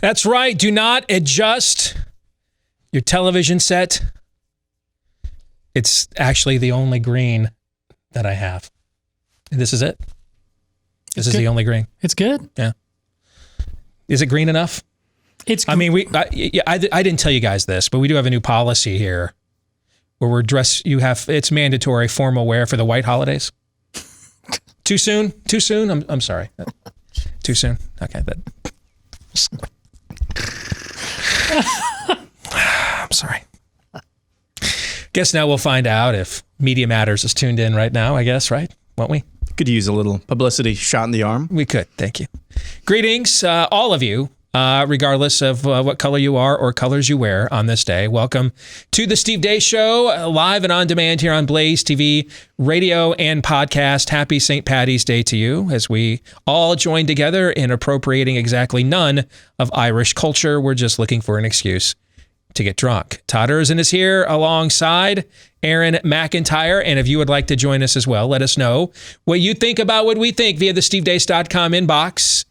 That's right. Do not adjust your television set. It's actually the only green that I have. This is it. This is the only green. It's good. Yeah. Is it green enough? I mean, I didn't tell you guys this, but we do have a new policy here where we're it's mandatory formal wear for the white holidays. Too soon? Too soon? I'm sorry. Too soon? Okay. I'm sorry. Guess now we'll find out if Media Matters is tuned in right now, I guess, right? Won't we? Could use a little publicity shot in the arm. We could. Thank you. Greetings, all of you, regardless of what color you are or colors you wear on this day. Welcome to the Steve Deace Show, live and on demand here on BlazeTV, radio and podcast. Happy St. Paddy's Day to you as we all join together in appropriating exactly none of Irish culture. We're just looking for an excuse to get drunk. Todd Erzin is here alongside Aaron McIntyre. And if you would like to join us as well, let us know what you think about what we think via the stevedeace.com inbox.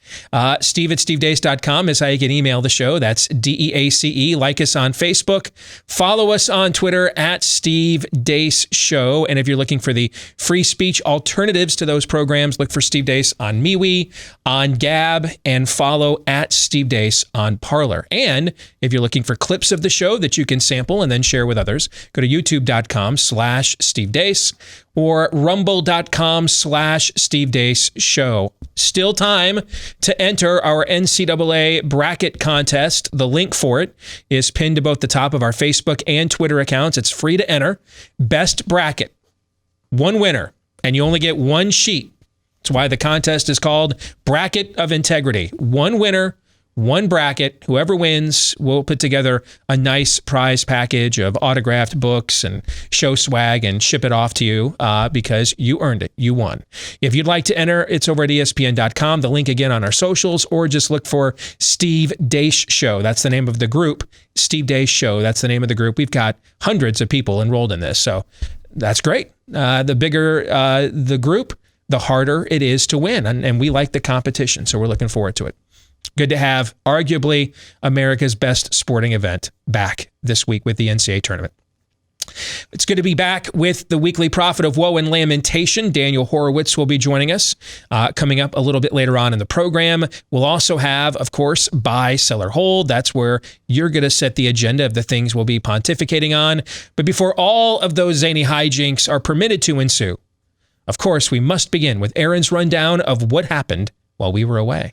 Steve at stevedeace.com is how you can email the show. That's DEACE. Like us on Facebook. Follow us on Twitter at Steve Deace Show. And if you're looking for the free speech alternatives to those programs, look for Steve Deace on MeWe, on Gab, and follow at Steve Deace on Parler. And if you're looking for clips of the show that you can sample and then share with others, go to youtube.com/Steve Deace or rumble.com/Steve Deace Show. Still time to enter our NCAA bracket contest. The link for it is pinned to both the top of our Facebook and Twitter accounts. It's free to enter. Best bracket. One winner, and you only get one sheet. That's why the contest is called Bracket of Integrity. One winner, one bracket. Whoever wins will put together a nice prize package of autographed books and show swag and ship it off to you because you earned it. You won. If you'd like to enter, it's over at ESPN.com. The link again on our socials, or just look for Steve Deace Show. That's the name of the group. Steve Deace Show. That's the name of the group. We've got hundreds of people enrolled in this, so that's great. The bigger the group, the harder it is to win, and we like the competition, so we're looking forward to it. Good to have arguably America's best sporting event back this week with the NCAA tournament. It's good to be back with the weekly prophet of woe and lamentation. Daniel Horowitz will be joining us coming up a little bit later on in the program. We'll also have, of course, buy, sell, or hold. That's where you're going to set the agenda of the things we'll be pontificating on. But before all of those zany hijinks are permitted to ensue, of course, we must begin with Aaron's rundown of what happened while we were away.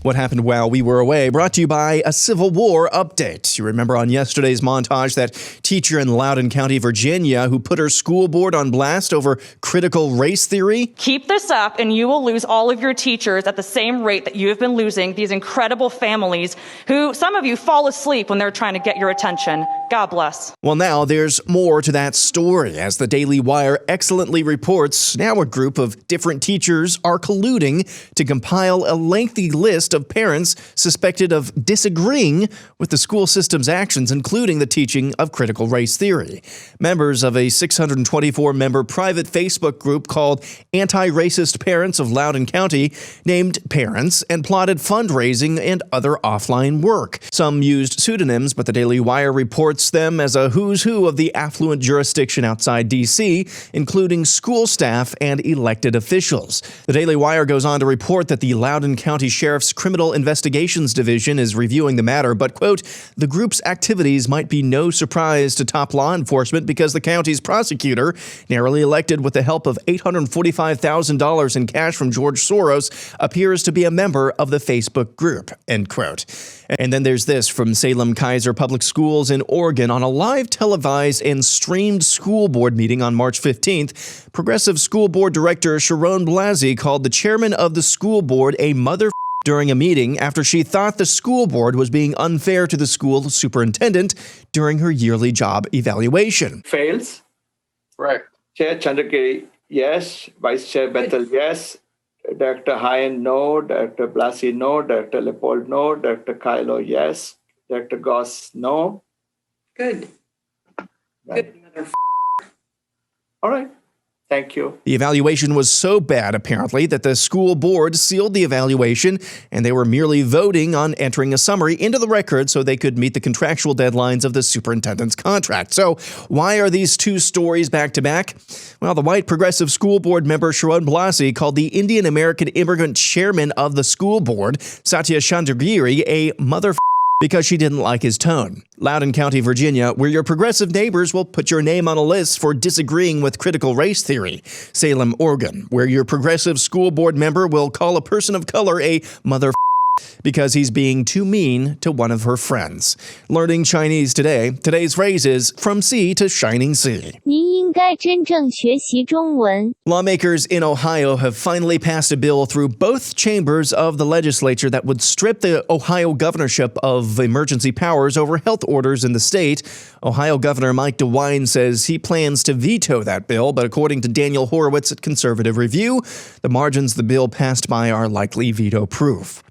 What happened while we were away, brought to you by a Civil War update. You remember on yesterday's montage that teacher in Loudoun County, Virginia, who put her school board on blast over critical race theory? Keep this up and you will lose all of your teachers at the same rate that you have been losing these incredible families who, some of you, fall asleep when they're trying to get your attention. God bless. Well, now there's more to that story. As the Daily Wire excellently reports, now a group of different teachers are colluding to compile a lengthy list of parents suspected of disagreeing with the school system's actions, including the teaching of critical race theory. Members of a 624-member private Facebook group called Anti-Racist Parents of Loudoun County named parents and plotted fundraising and other offline work. Some used pseudonyms, but the Daily Wire reports them as a who's who of the affluent jurisdiction outside D.C., including school staff and elected officials. The Daily Wire goes on to report that the Loudoun County Sheriff's Criminal Investigations Division is reviewing the matter, but, quote, the group's activities might be no surprise to top law enforcement because the county's prosecutor, narrowly elected with the help of $845,000 in cash from George Soros, appears to be a member of the Facebook group, end quote. And then there's this from Salem Kaiser Public Schools in Oregon. On a live televised and streamed school board meeting on March 15th, Progressive School Board Director Sharon Blasey called the chairman of the school board a mother during a meeting after she thought the school board was being unfair to the school superintendent during her yearly job evaluation. Fails. Right. Chair Chandrakiri, yes. Vice Chair Bethel, yes. Director Hine, no. Director Blasey, no. Director Leopold, no. Director Kylo, yes. Director Goss, no. Good. Right. Good mother. All right. Thank you. The evaluation was so bad, apparently, that the school board sealed the evaluation, and they were merely voting on entering a summary into the record so they could meet the contractual deadlines of the superintendent's contract. So why are these two stories back to back? Well, the white progressive school board member Sharon Blasey called the Indian American immigrant chairman of the school board, Satya Chandragiri, a because she didn't like his tone. Loudoun County, Virginia, where your progressive neighbors will put your name on a list for disagreeing with critical race theory. Salem, Oregon, where your progressive school board member will call a person of color a because he's being too mean to one of her friends. Learning Chinese today, today's phrase is from sea to shining sea. 您应该真正学习中文. Lawmakers in Ohio have finally passed a bill through both chambers of the legislature that would strip the Ohio governorship of emergency powers over health orders in the state. Ohio Governor Mike DeWine says he plans to veto that bill, but according to Daniel Horowitz at Conservative Review, the margins the bill passed by are likely veto-proof.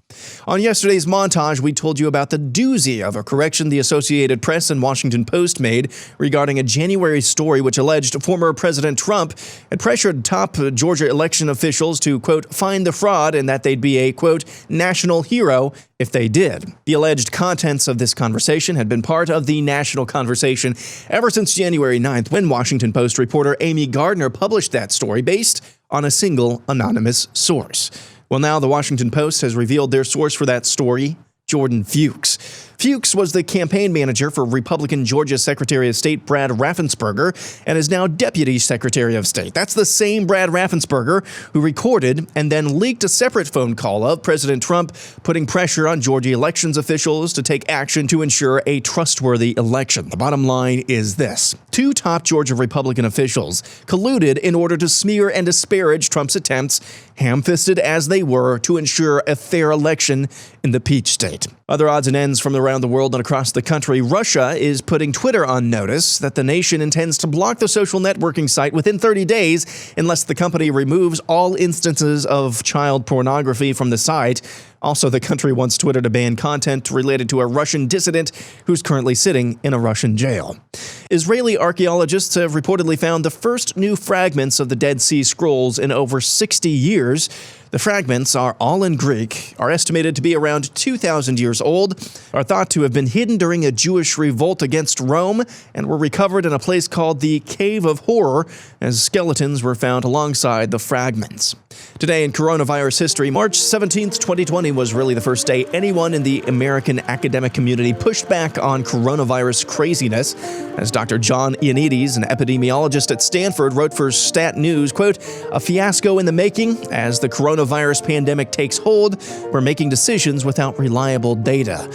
On yesterday's montage, we told you about the doozy of a correction the Associated Press and Washington Post made regarding a January story which alleged former President Trump had pressured top Georgia election officials to, quote, find the fraud and that they'd be a, quote, national hero if they did. The alleged contents of this conversation had been part of the national conversation ever since January 9th, when Washington Post reporter Amy Gardner published that story based on a single anonymous source. Well, now the Washington Post has revealed their source for that story, Jordan Fuchs. Fuchs was the campaign manager for Republican Georgia Secretary of State Brad Raffensperger and is now Deputy Secretary of State. That's the same Brad Raffensperger who recorded and then leaked a separate phone call of President Trump putting pressure on Georgia elections officials to take action to ensure a trustworthy election. The bottom line is this. Two top Georgia Republican officials colluded in order to smear and disparage Trump's attempts, ham-fisted as they were, to ensure a fair election in the Peach State. Other odds and ends from around the world and across the country. Russia is putting Twitter on notice that the nation intends to block the social networking site within 30 days unless the company removes all instances of child pornography from the site. Also, the country wants Twitter to ban content related to a Russian dissident who's currently sitting in a Russian jail. Israeli archaeologists have reportedly found the first new fragments of the Dead Sea Scrolls in over 60 years. The fragments are all in Greek, are estimated to be around 2,000 years old, are thought to have been hidden during a Jewish revolt against Rome, and were recovered in a place called the Cave of Horror, as skeletons were found alongside the fragments. Today in coronavirus history, March 17th, 2020 was really the first day anyone in the American academic community pushed back on coronavirus craziness. As Dr. John Ioannidis, an epidemiologist at Stanford, wrote for Stat News, quote, a fiasco in the making. As the coronavirus pandemic takes hold, we're making decisions without reliable data.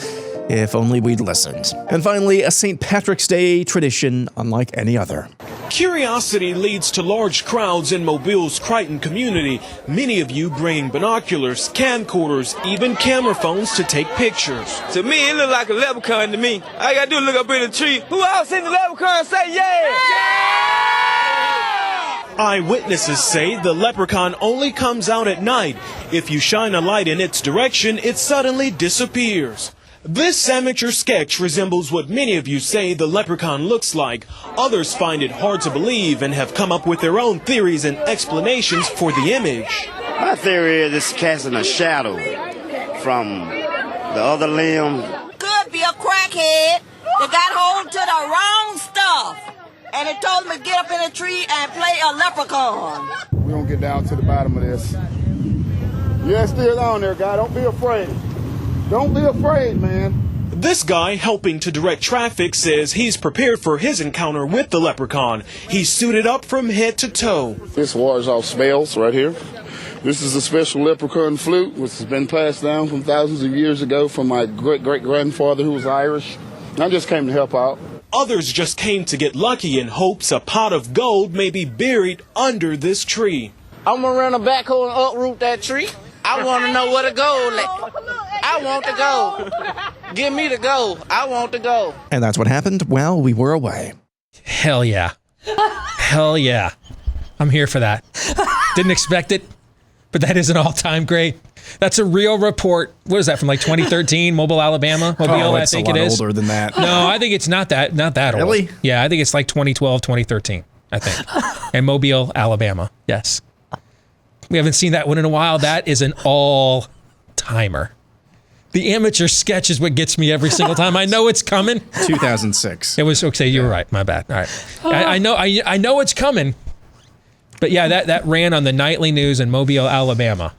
If only we'd listened. And finally, a St. Patrick's Day tradition unlike any other. Curiosity leads to large crowds in Mobile's Crichton community. Many of you bringing binoculars, camcorders, even camera phones to take pictures. To me, it look like a leprechaun to me. All I gotta do is look up in the tree. Who else seen the leprechaun? Say yeah! Eyewitnesses say the leprechaun only comes out at night. If you shine a light in its direction, it suddenly disappears. This amateur sketch resembles what many of you say the leprechaun looks like. Others find it hard to believe and have come up with their own theories and explanations for the image. My theory is it's casting a shadow from the other limb. Could be a crackhead that got hold to the wrong stuff. And it told him to get up in a tree and play a leprechaun. We're going to get down to the bottom of this. Yeah, it's still on there, guy. Don't be afraid. Don't be afraid, man. This guy helping to direct traffic says he's prepared for his encounter with the leprechaun. He's suited up from head to toe. This wars off spells right here. This is a special leprechaun flute, which has been passed down from thousands of years ago from my great-great-grandfather who was Irish. I just came to help out. Others just came to get lucky in hopes a pot of gold may be buried under this tree. I'm gonna run a backhoe and uproot that tree. I want to know where the gold at. I want the gold. Give me the gold. I want the gold. And that's what happened while we were away. Hell yeah. Hell yeah. I'm here for that. Didn't expect it, but that is an all-time great. That's a real report. What is that, from like 2013, Mobile, Alabama? Mobile, I think it is. Older than that. No, I think it's not that old. Really? Yeah, I think it's like 2012, 2013. I think. And Mobile, Alabama. Yes. We haven't seen that one in a while. That is an all-timer. The amateur sketch is what gets me every single time. I know it's coming. 2006. It was okay. You were right. My bad. All right. I know it's coming. But yeah, that ran on the nightly news in Mobile, Alabama.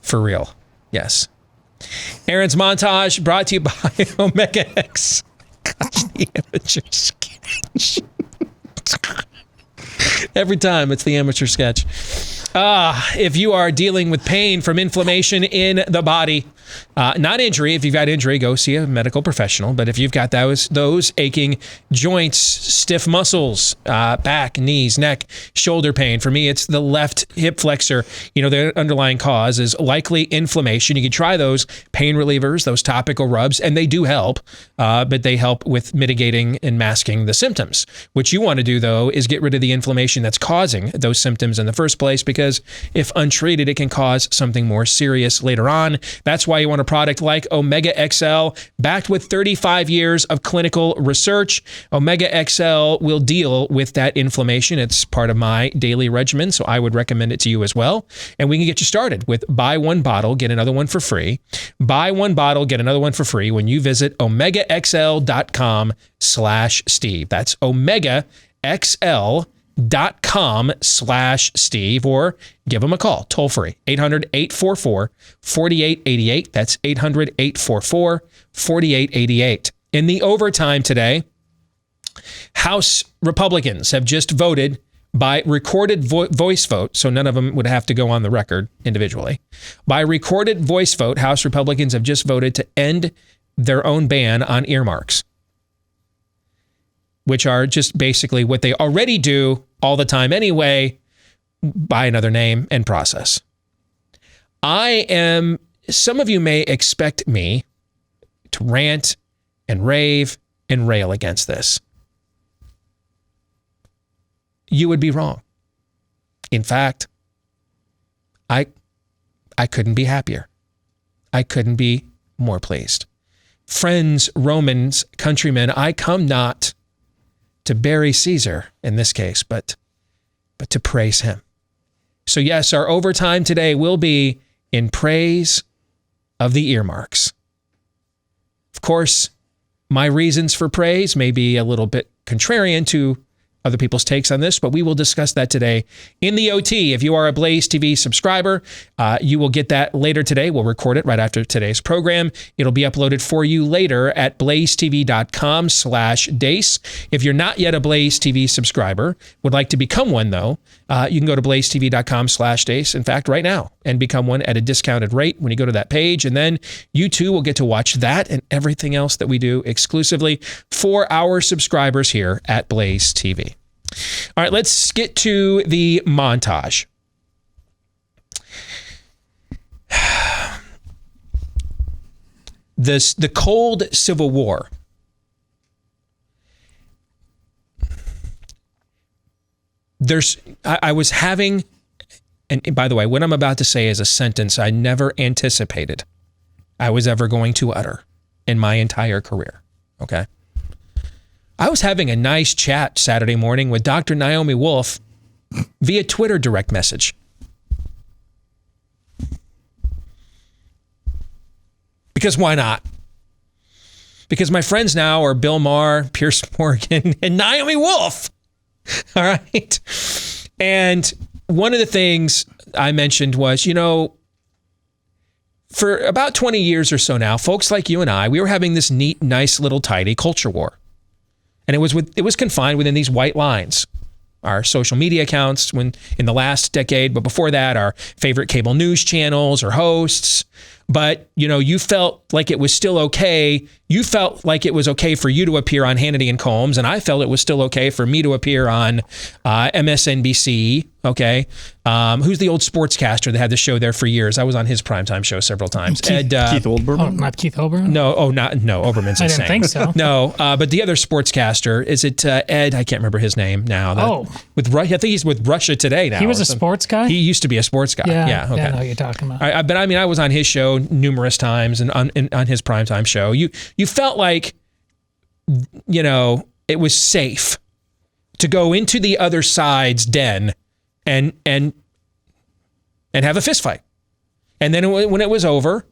For real. Yes. Aaron's montage brought to you by Omega X. Gosh, the amateur sketch. Every time it's the amateur sketch. If you are dealing with pain from inflammation in the body, not injury. If you've got injury, go see a medical professional. But if you've got those aching joints, stiff muscles, back, knees, neck, shoulder pain. For me, it's the left hip flexor. The underlying cause is likely inflammation. You can try those pain relievers, those topical rubs, and they do help. But they help with mitigating and masking the symptoms. What you want to do, though, is get rid of the inflammation that's causing those symptoms in the first place, because if untreated, it can cause something more serious later on. That's why you want a product like Omega XL, backed with 35 years of clinical research. Omega XL will deal with that inflammation. It's part of my daily regimen, so I would recommend it to you as well. And we can get you started with buy one bottle, get another one for free. Buy one bottle, get another one for free when you visit omegaxl.com/Steve. That's omegaxl.com/Steve, or give them a call, toll free, 800-844-4888. That's 800-844-4888. In the overtime today, House Republicans have just voted by recorded voice vote, so none of them would have to go on the record individually. By recorded voice vote, House Republicans have just voted to end their own ban on earmarks, which are just basically what they already do all the time anyway, by another name and process. Some of you may expect me to rant and rave and rail against this. You would be wrong. In fact, I couldn't be happier. I couldn't be more pleased. Friends, Romans, countrymen, I come not to bury Caesar in this case, but to praise him. So yes, our overtime today will be in praise of the earmarks. Of course, my reasons for praise may be a little bit contrarian to other people's takes on this, but we will discuss that today in the OT. If you are a Blaze TV subscriber, you will get that later today. We'll record it right after today's program. It'll be uploaded for you later at blazetv.com/Deace. If you're not yet a Blaze TV subscriber, would like to become one though, you can go to blazetv.com/Deace, in fact, right now, and become one at a discounted rate when you go to that page. And then you too will get to watch that and everything else that we do exclusively for our subscribers here at Blaze TV. All right, let's get to the montage. The cold Civil War. I was having, and by the way, what I'm about to say is a sentence I never anticipated I was ever going to utter in my entire career. Okay. I was having a nice chat Saturday morning with Dr. Naomi Wolf via Twitter direct message. Because why not? Because my friends now are Bill Maher, Pierce Morgan, and Naomi Wolf. All right. And one of the things I mentioned was, for about 20 years or so now, folks like you and I, we were having this neat, nice little tidy culture war. And it was confined within these white lines. Our social media accounts in the last decade, but before that, our favorite cable news channels or hosts. But, you felt like it was still okay. You felt like it was okay for you to appear on Hannity and Combs, and I felt it was still okay for me to appear on MSNBC. Okay. Who's the old sportscaster that had the show there for years? I was on his primetime show several times. Keith Olbermann? Oh, not Keith Olbermann? No, Olbermann's insane. I didn't think so. No, but the other sportscaster, is it Ed? I can't remember his name now. I think he's with Russia Today now. He was a sports guy? He used to be a sports guy. Yeah, okay. I know what you're talking about. But I was on his show numerous times and on his primetime show. You felt like, it was safe to go into the other side's den and have a fist fight. And then when it was over,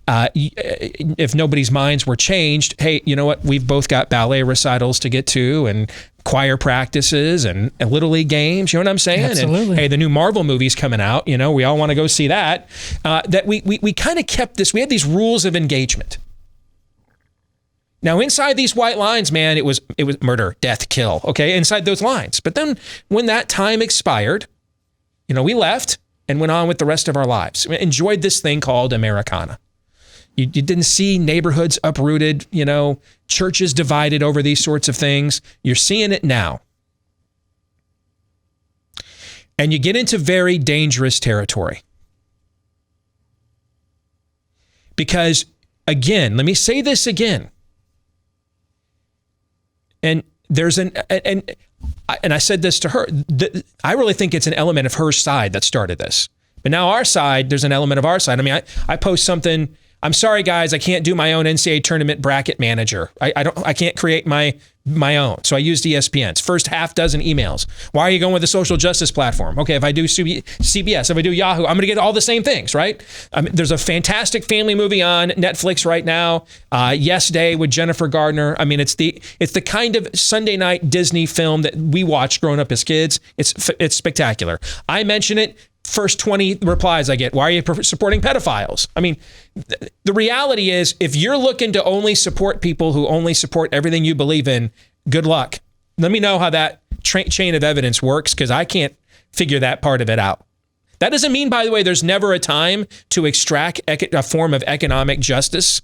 if nobody's minds were changed, hey, you know what? We've both got ballet recitals to get to and choir practices and Little League games. You know what I'm saying? Absolutely. And hey, the new Marvel movie's coming out. We all want to go see that. That we kind of kept this. We had these rules of engagement. Now, inside these white lines, man, it was murder, death, kill. Okay, inside those lines. But then when that time expired, we left and went on with the rest of our lives. We enjoyed this thing called Americana. You didn't see neighborhoods uprooted, churches divided over these sorts of things. You're seeing it now. And you get into very dangerous territory. Because, again, let me say this again. And there's and I said this to her. I really think it's an element of her side that started this. But now our side, there's an element of our side. I mean, I post something. I'm sorry, guys, I can't do my own NCAA tournament bracket manager. I can't create my own. So I used ESPN's first half dozen emails. Why are you going with the social justice platform? Okay, if I do CBS, if I do Yahoo, I'm going to get all the same things, right? There's a fantastic family movie on Netflix right now, Yes Day with Jennifer Gardner. I mean, it's the kind of Sunday night Disney film that we watched growing up as kids. It's spectacular. I mention it. First 20 replies I get, why are you supporting pedophiles? I mean, the reality is, if you're looking to only support people who only support everything you believe in, good luck. Let me know how that chain of evidence works, because I can't figure that part of it out. That doesn't mean, by the way, there's never a time to extract a form of economic justice.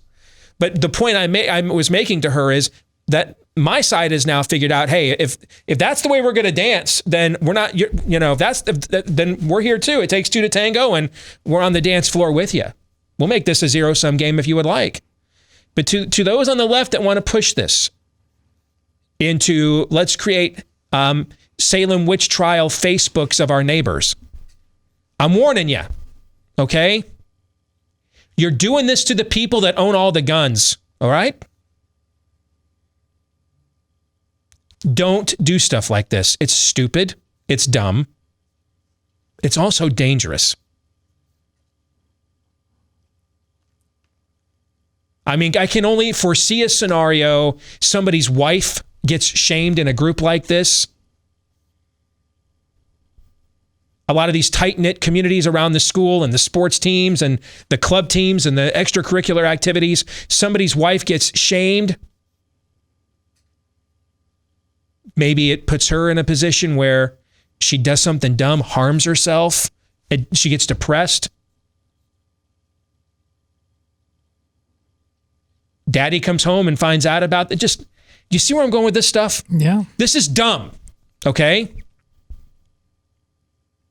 But the point I was making to her is that my side has now figured out, hey, if that's the way we're going to dance, then we're not, then we're here too. It takes two to tango, and we're on the dance floor with you. We'll make this a zero-sum game if you would like. But to those on the left that want to push this into, let's create Salem witch trial Facebooks of our neighbors, I'm warning you, okay? You're doing this to the people that own all the guns, all right? Don't do stuff like this. It's stupid. It's dumb. It's also dangerous. I mean, I can only foresee a scenario somebody's wife gets shamed in a group like this. A lot of these tight-knit communities around the school and the sports teams and the club teams and the extracurricular activities, somebody's wife gets shamed. Maybe it puts her in a position where she does something dumb, harms herself, and she gets depressed. Daddy comes home and finds out about it. Do you see where I'm going with this stuff? Yeah. This is dumb, okay?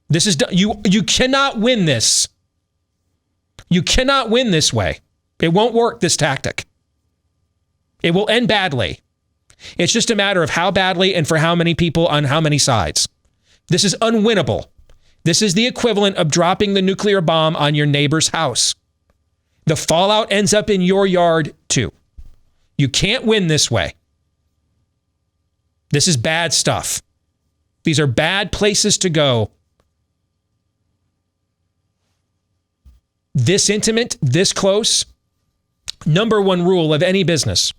This is dumb. You cannot win this. You cannot win this way. It won't work, this tactic. It will end badly. It's just a matter of how badly and for how many people on how many sides. This is unwinnable. This is the equivalent of dropping the nuclear bomb on your neighbor's house. The fallout ends up in your yard too. You can't win this way. This is bad stuff. These are bad places to go. This intimate, this close, number one rule of any business: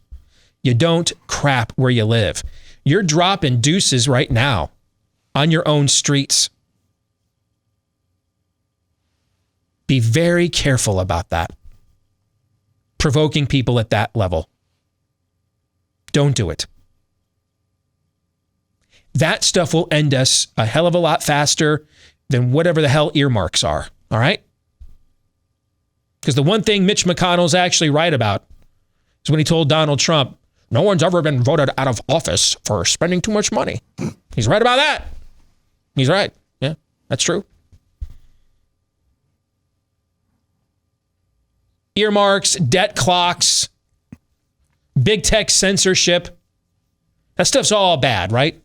you don't crap where you live. You're dropping deuces right now on your own streets. Be very careful about that. Provoking people at that level. Don't do it. That stuff will end us a hell of a lot faster than whatever the hell earmarks are. All right? Because the one thing Mitch McConnell's actually right about is when he told Donald Trump, no one's ever been voted out of office for spending too much money. He's right about that. He's right. Yeah, that's true. Earmarks, debt clocks, big tech censorship. That stuff's all bad, right?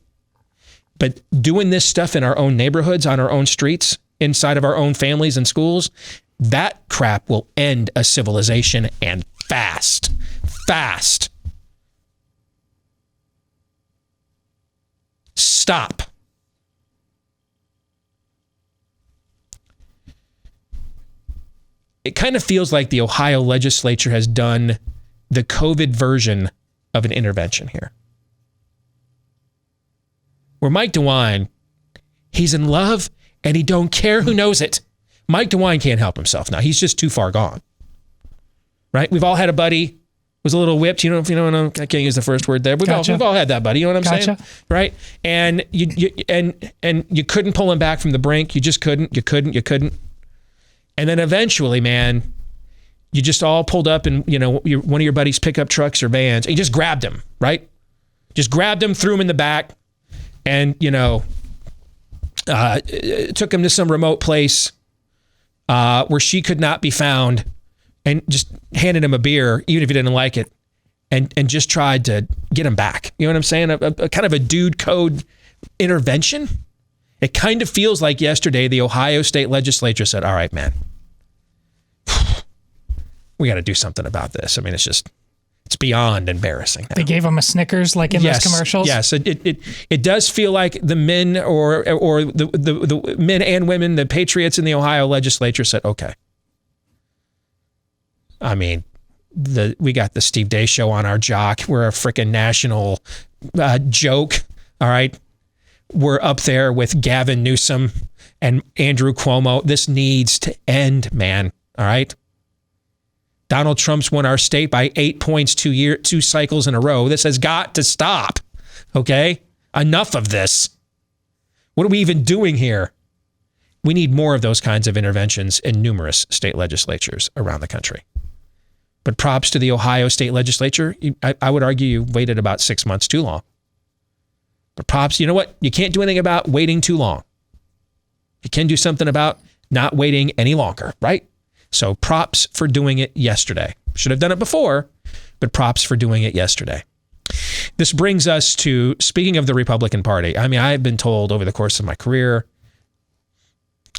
But doing this stuff in our own neighborhoods, on our own streets, inside of our own families and schools, that crap will end a civilization, and fast. Fast. stop. It kind of feels like the Ohio legislature has done the COVID version of an intervention here. Where Mike DeWine, he's in love and he don't care who knows it. Mike DeWine can't help himself now. He's just too far gone. Right? We've all had a buddy was a little whipped. I can't use the first word there. We've all had that buddy. You know what I'm saying? Right? And you couldn't pull him back from the brink. You just couldn't. You couldn't. And then eventually, man, you just all pulled up in, one of your buddy's pickup trucks or vans, and you just grabbed him, right? Just grabbed him, threw him in the back, and, took him to some remote place where she could not be found, and just handed him a beer, even if he didn't like it, and just tried to get him back. You know what I'm saying? A kind of a dude code intervention. It kind of feels like yesterday the Ohio State Legislature said, all right, man, we got to do something about this. I mean, it's beyond embarrassing now. They gave him a Snickers like in those commercials? Yes, it does feel like the men or the men and women, the patriots in the Ohio legislature said, okay. I mean, we got the Steve Deace Show on our jock. We're a freaking national joke, all right? We're up there with Gavin Newsom and Andrew Cuomo. This needs to end, man. All right. Donald Trump's won our state by 8 points 2 cycles in a row. This has got to stop. Okay. Enough of this. What are we even doing here? We need more of those kinds of interventions in numerous state legislatures around the country. But props to the Ohio State Legislature. I would argue you waited about 6 months too long. But props, you know what? You can't do anything about waiting too long. You can do something about not waiting any longer, right? So props for doing it yesterday. Should have done it before, but props for doing it yesterday. This brings us to, speaking of the Republican Party, I mean, I've been told over the course of my career,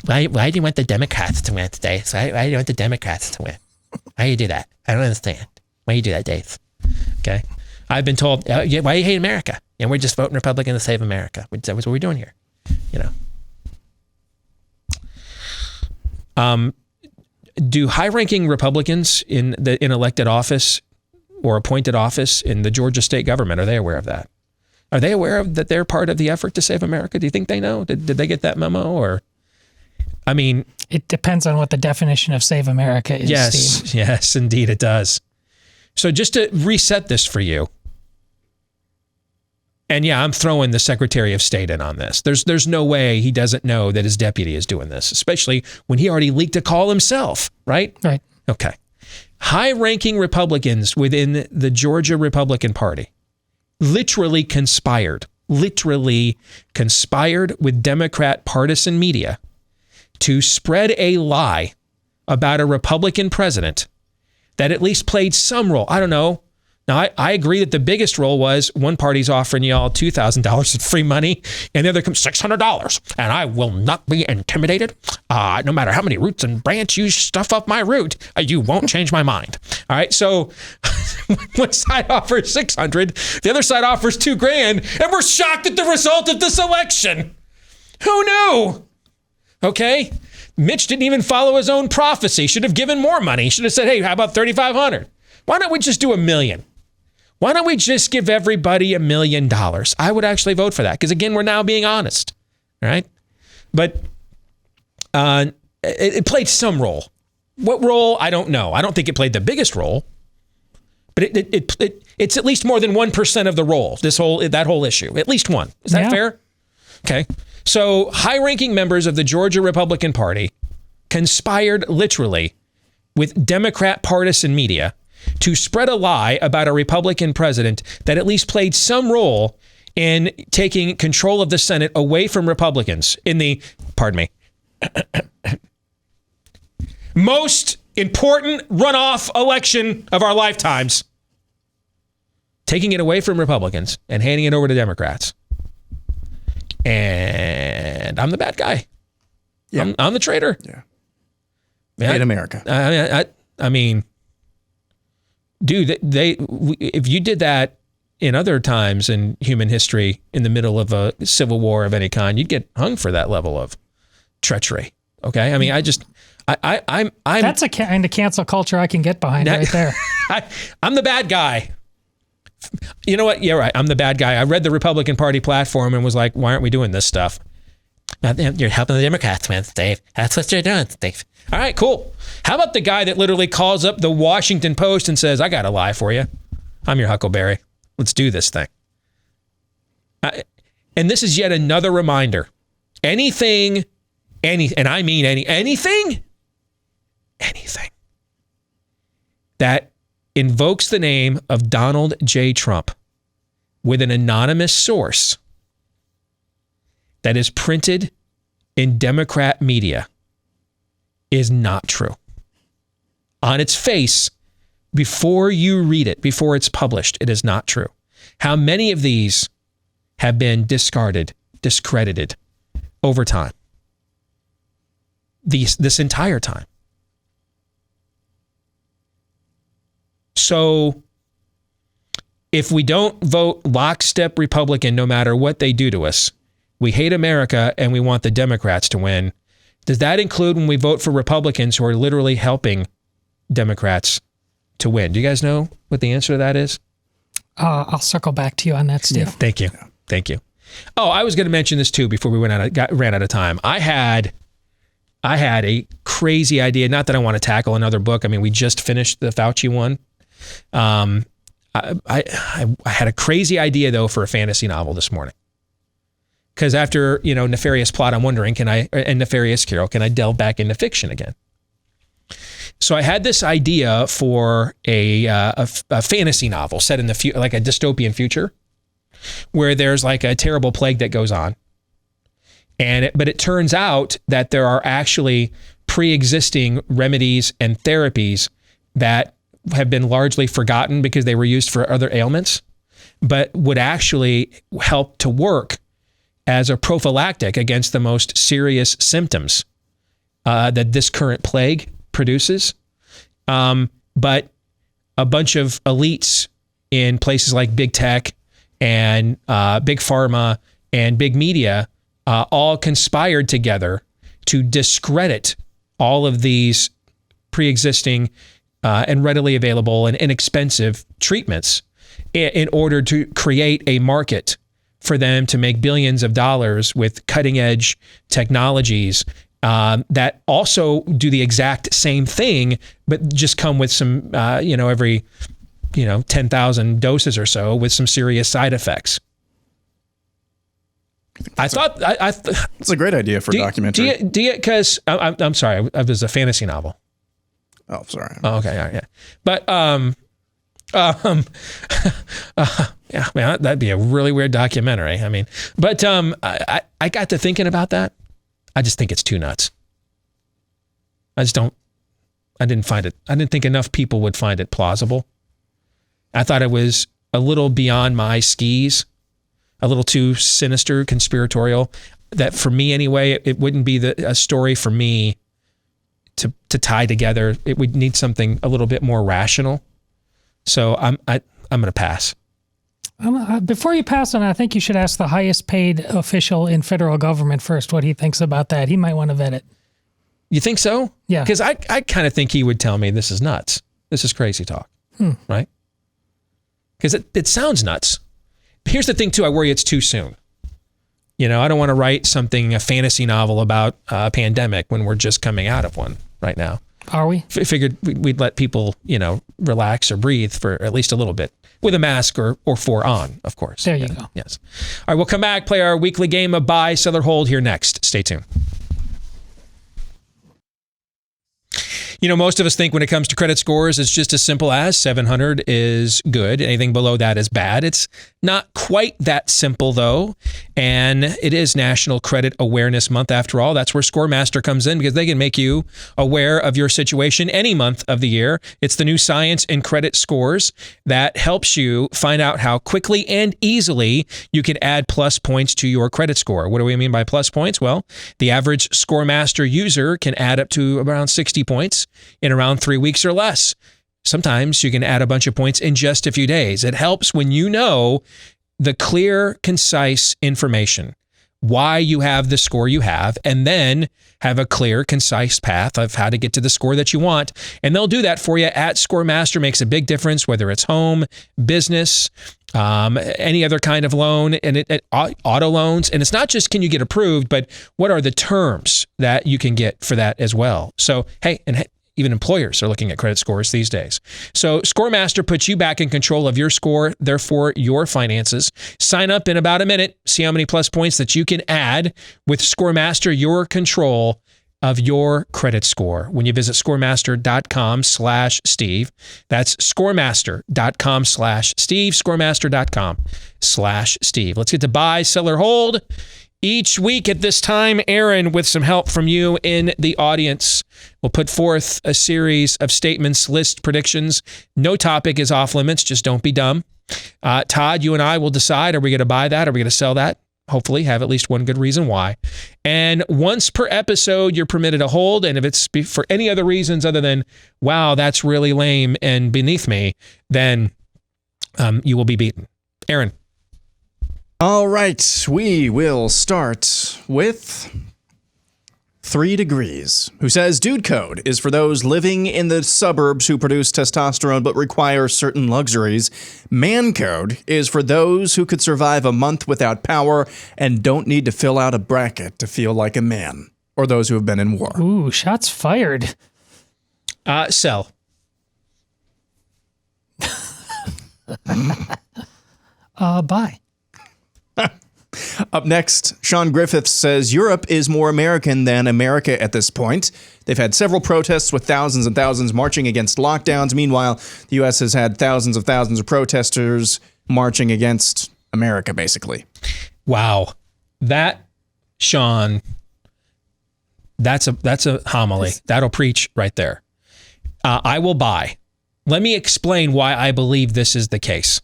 why do you want the Democrats to win today? So why do you want the Democrats to win? Why do you do that? I don't understand. Why do you do that, Dave? Okay. I've been told, why do you hate America? And we're just voting Republican to save America. That's what we're doing here. Do high-ranking Republicans in elected office or appointed office in the Georgia state government, are they aware of that? Are they aware of that they're part of the effort to save America? Do you think they know? Did they get that memo? Or, I mean, it depends on what the definition of save America is, Steve. Yes, indeed it does. So just to reset this for you, and yeah, I'm throwing the Secretary of State in on this. There's no way he doesn't know that his deputy is doing this, especially when he already leaked a call himself, right? Right. Okay. High-ranking Republicans within the Georgia Republican Party literally conspired with Democrat partisan media to spread a lie about a Republican president that at least played some role. I don't know. Now, I agree that the biggest role was one party's offering y'all $2,000 in free money, and the other comes $600, and I will not be intimidated. No matter how many roots and branch you stuff up my root, you won't change my mind. All right, so one side offers $600, the other side offers $2,000, and we're shocked at the result of this election. Who knew? Okay, Mitch didn't even follow his own prophecy. Should have given more money. Should have said, hey, how about $3,500? Why don't we just do $1 million? Why don't we just give everybody $1 million? I would actually vote for that because, again, we're now being honest, right? But it played some role. What role? I don't know. I don't think it played the biggest role, but it's at least more than 1% of the role. That whole issue, at least one. Is that fair? Okay. So high-ranking members of the Georgia Republican Party conspired literally with Democrat partisan media to spread a lie about a Republican president that at least played some role in taking control of the Senate away from Republicans in the, most important runoff election of our lifetimes, taking it away from Republicans and handing it over to Democrats. And I'm the bad guy. Yeah. I'm the traitor. Yeah. Hate America. I mean, dude, if you did that in other times in human history, in the middle of a civil war of any kind, you'd get hung for that level of treachery. Okay, I mean, I'm that's a kind of cancel culture I can get behind right there. I'm the bad guy. You know what? Yeah, right. I'm the bad guy. I read the Republican Party platform and was like, why aren't we doing this stuff? You're helping the Democrats, man, Dave. That's what you're doing, Dave. All right, cool. How about the guy that literally calls up the Washington Post and says, I got a lie for you. I'm your Huckleberry. Let's do this thing. And this is yet another reminder. Anything that invokes the name of Donald J. Trump with an anonymous source that is printed in Democrat media is not true. On its face, before you read it, before it's published, it is not true. How many of these have been discarded, discredited over time? This entire time. So if we don't vote lockstep Republican, no matter what they do to us, we hate America and we want the Democrats to win. Does that include when we vote for Republicans who are literally helping Democrats to win? Do you guys know what the answer to that is? I'll circle back to you on that, Steve. Yeah, thank you. Thank you. Oh, I was going to mention this too before we ran out of time. I had a crazy idea. Not that I want to tackle another book. I mean, we just finished the Fauci one. I had a crazy idea though for a fantasy novel this morning. Because after, Nefarious Plot, I'm wondering, and Nefarious Carol, can I delve back into fiction again? So I had this idea for a fantasy novel set in like a dystopian future, where there's like a terrible plague that goes on, but it turns out that there are actually pre-existing remedies and therapies that have been largely forgotten because they were used for other ailments, but would actually help to work as a prophylactic against the most serious symptoms that this current plague produces. But a bunch of elites in places like big tech and big pharma and big media all conspired together to discredit all of these pre-existing and readily available and inexpensive treatments in order to create a market for them to make billions of dollars with cutting edge technologies that also do the exact same thing, but just come with some, every, 10,000 doses or so with some serious side effects. It's a great idea for a documentary. Because I'm sorry, it was a fantasy novel. Oh, sorry. Oh, okay, yeah. But yeah, man, that'd be a really weird documentary. I mean, but I got to thinking about that. I just think it's too nuts. I didn't think enough people would find it plausible. I thought it was a little beyond my skis, a little too sinister, conspiratorial, that for me anyway, it wouldn't be a story for me to tie together. It would need something a little bit more rational. So I'm going to pass. Before you pass on, I think you should ask the highest paid official in federal government first what he thinks about that. He might want to vet it. You think so? Yeah. Because I kind of think he would tell me this is nuts. This is crazy talk. Right? Because it sounds nuts. Here's the thing too. I worry it's too soon. I don't want to write a fantasy novel about a pandemic when we're just coming out of one right now. Are we? Figured we'd let people, relax or breathe for at least a little bit with a mask or four on, of course. There you go. Yes. All right, we'll come back, play our weekly game of buy, sell, or hold here next. Stay tuned. Most of us think when it comes to credit scores, it's just as simple as 700 is good. Anything below that is bad. It's not quite that simple, though. And it is National Credit Awareness Month, after all. That's where ScoreMaster comes in, because they can make you aware of your situation any month of the year. It's the new science in credit scores that helps you find out how quickly and easily you can add plus points to your credit score. What do we mean by plus points? Well, the average ScoreMaster user can add up to around 60 points in around 3 weeks or less. Sometimes you can add a bunch of points in just a few days. It helps when you know the clear, concise information, why you have the score you have, and then have a clear, concise path of how to get to the score that you want. And they'll do that for you at ScoreMaster. Makes a big difference, whether it's home, business, any other kind of loan, and auto loans. And it's not just can you get approved, but what are the terms that you can get for that as well. So, hey, even employers are looking at credit scores these days. So ScoreMaster puts you back in control of your score, therefore your finances. Sign up in about a minute. See how many plus points that you can add with ScoreMaster, your control of your credit score. When you visit scoremaster.com/Steve. That's scoremaster.com/Steve, scoremaster.com/Steve. Let's get to buy, sell, or hold. Each week at this time, Aaron, with some help from you in the audience, will put forth a series of statements, list predictions. No topic is off limits. Just don't be dumb. Todd, you and I will decide, are we going to buy that? Are we going to sell that? Hopefully have at least one good reason why. And once per episode, you're permitted to hold. And if it's for any other reasons other than, wow, that's really lame and beneath me, then you will be beaten. Aaron. All right, we will start with 3 Degrees, who says dude code is for those living in the suburbs who produce testosterone but require certain luxuries. Man code is for those who could survive a month without power and don't need to fill out a bracket to feel like a man, or those who have been in war. Ooh, shots fired. Sell. Buy. Up next, Sean Griffiths says Europe is more American than America at this point. They've had several protests with thousands and thousands marching against lockdowns. Meanwhile, the U.S. has had thousands of protesters marching against America, basically. Wow. That, Sean, that's a homily. That'll preach right there. I will buy. Let me explain why I believe this is the case.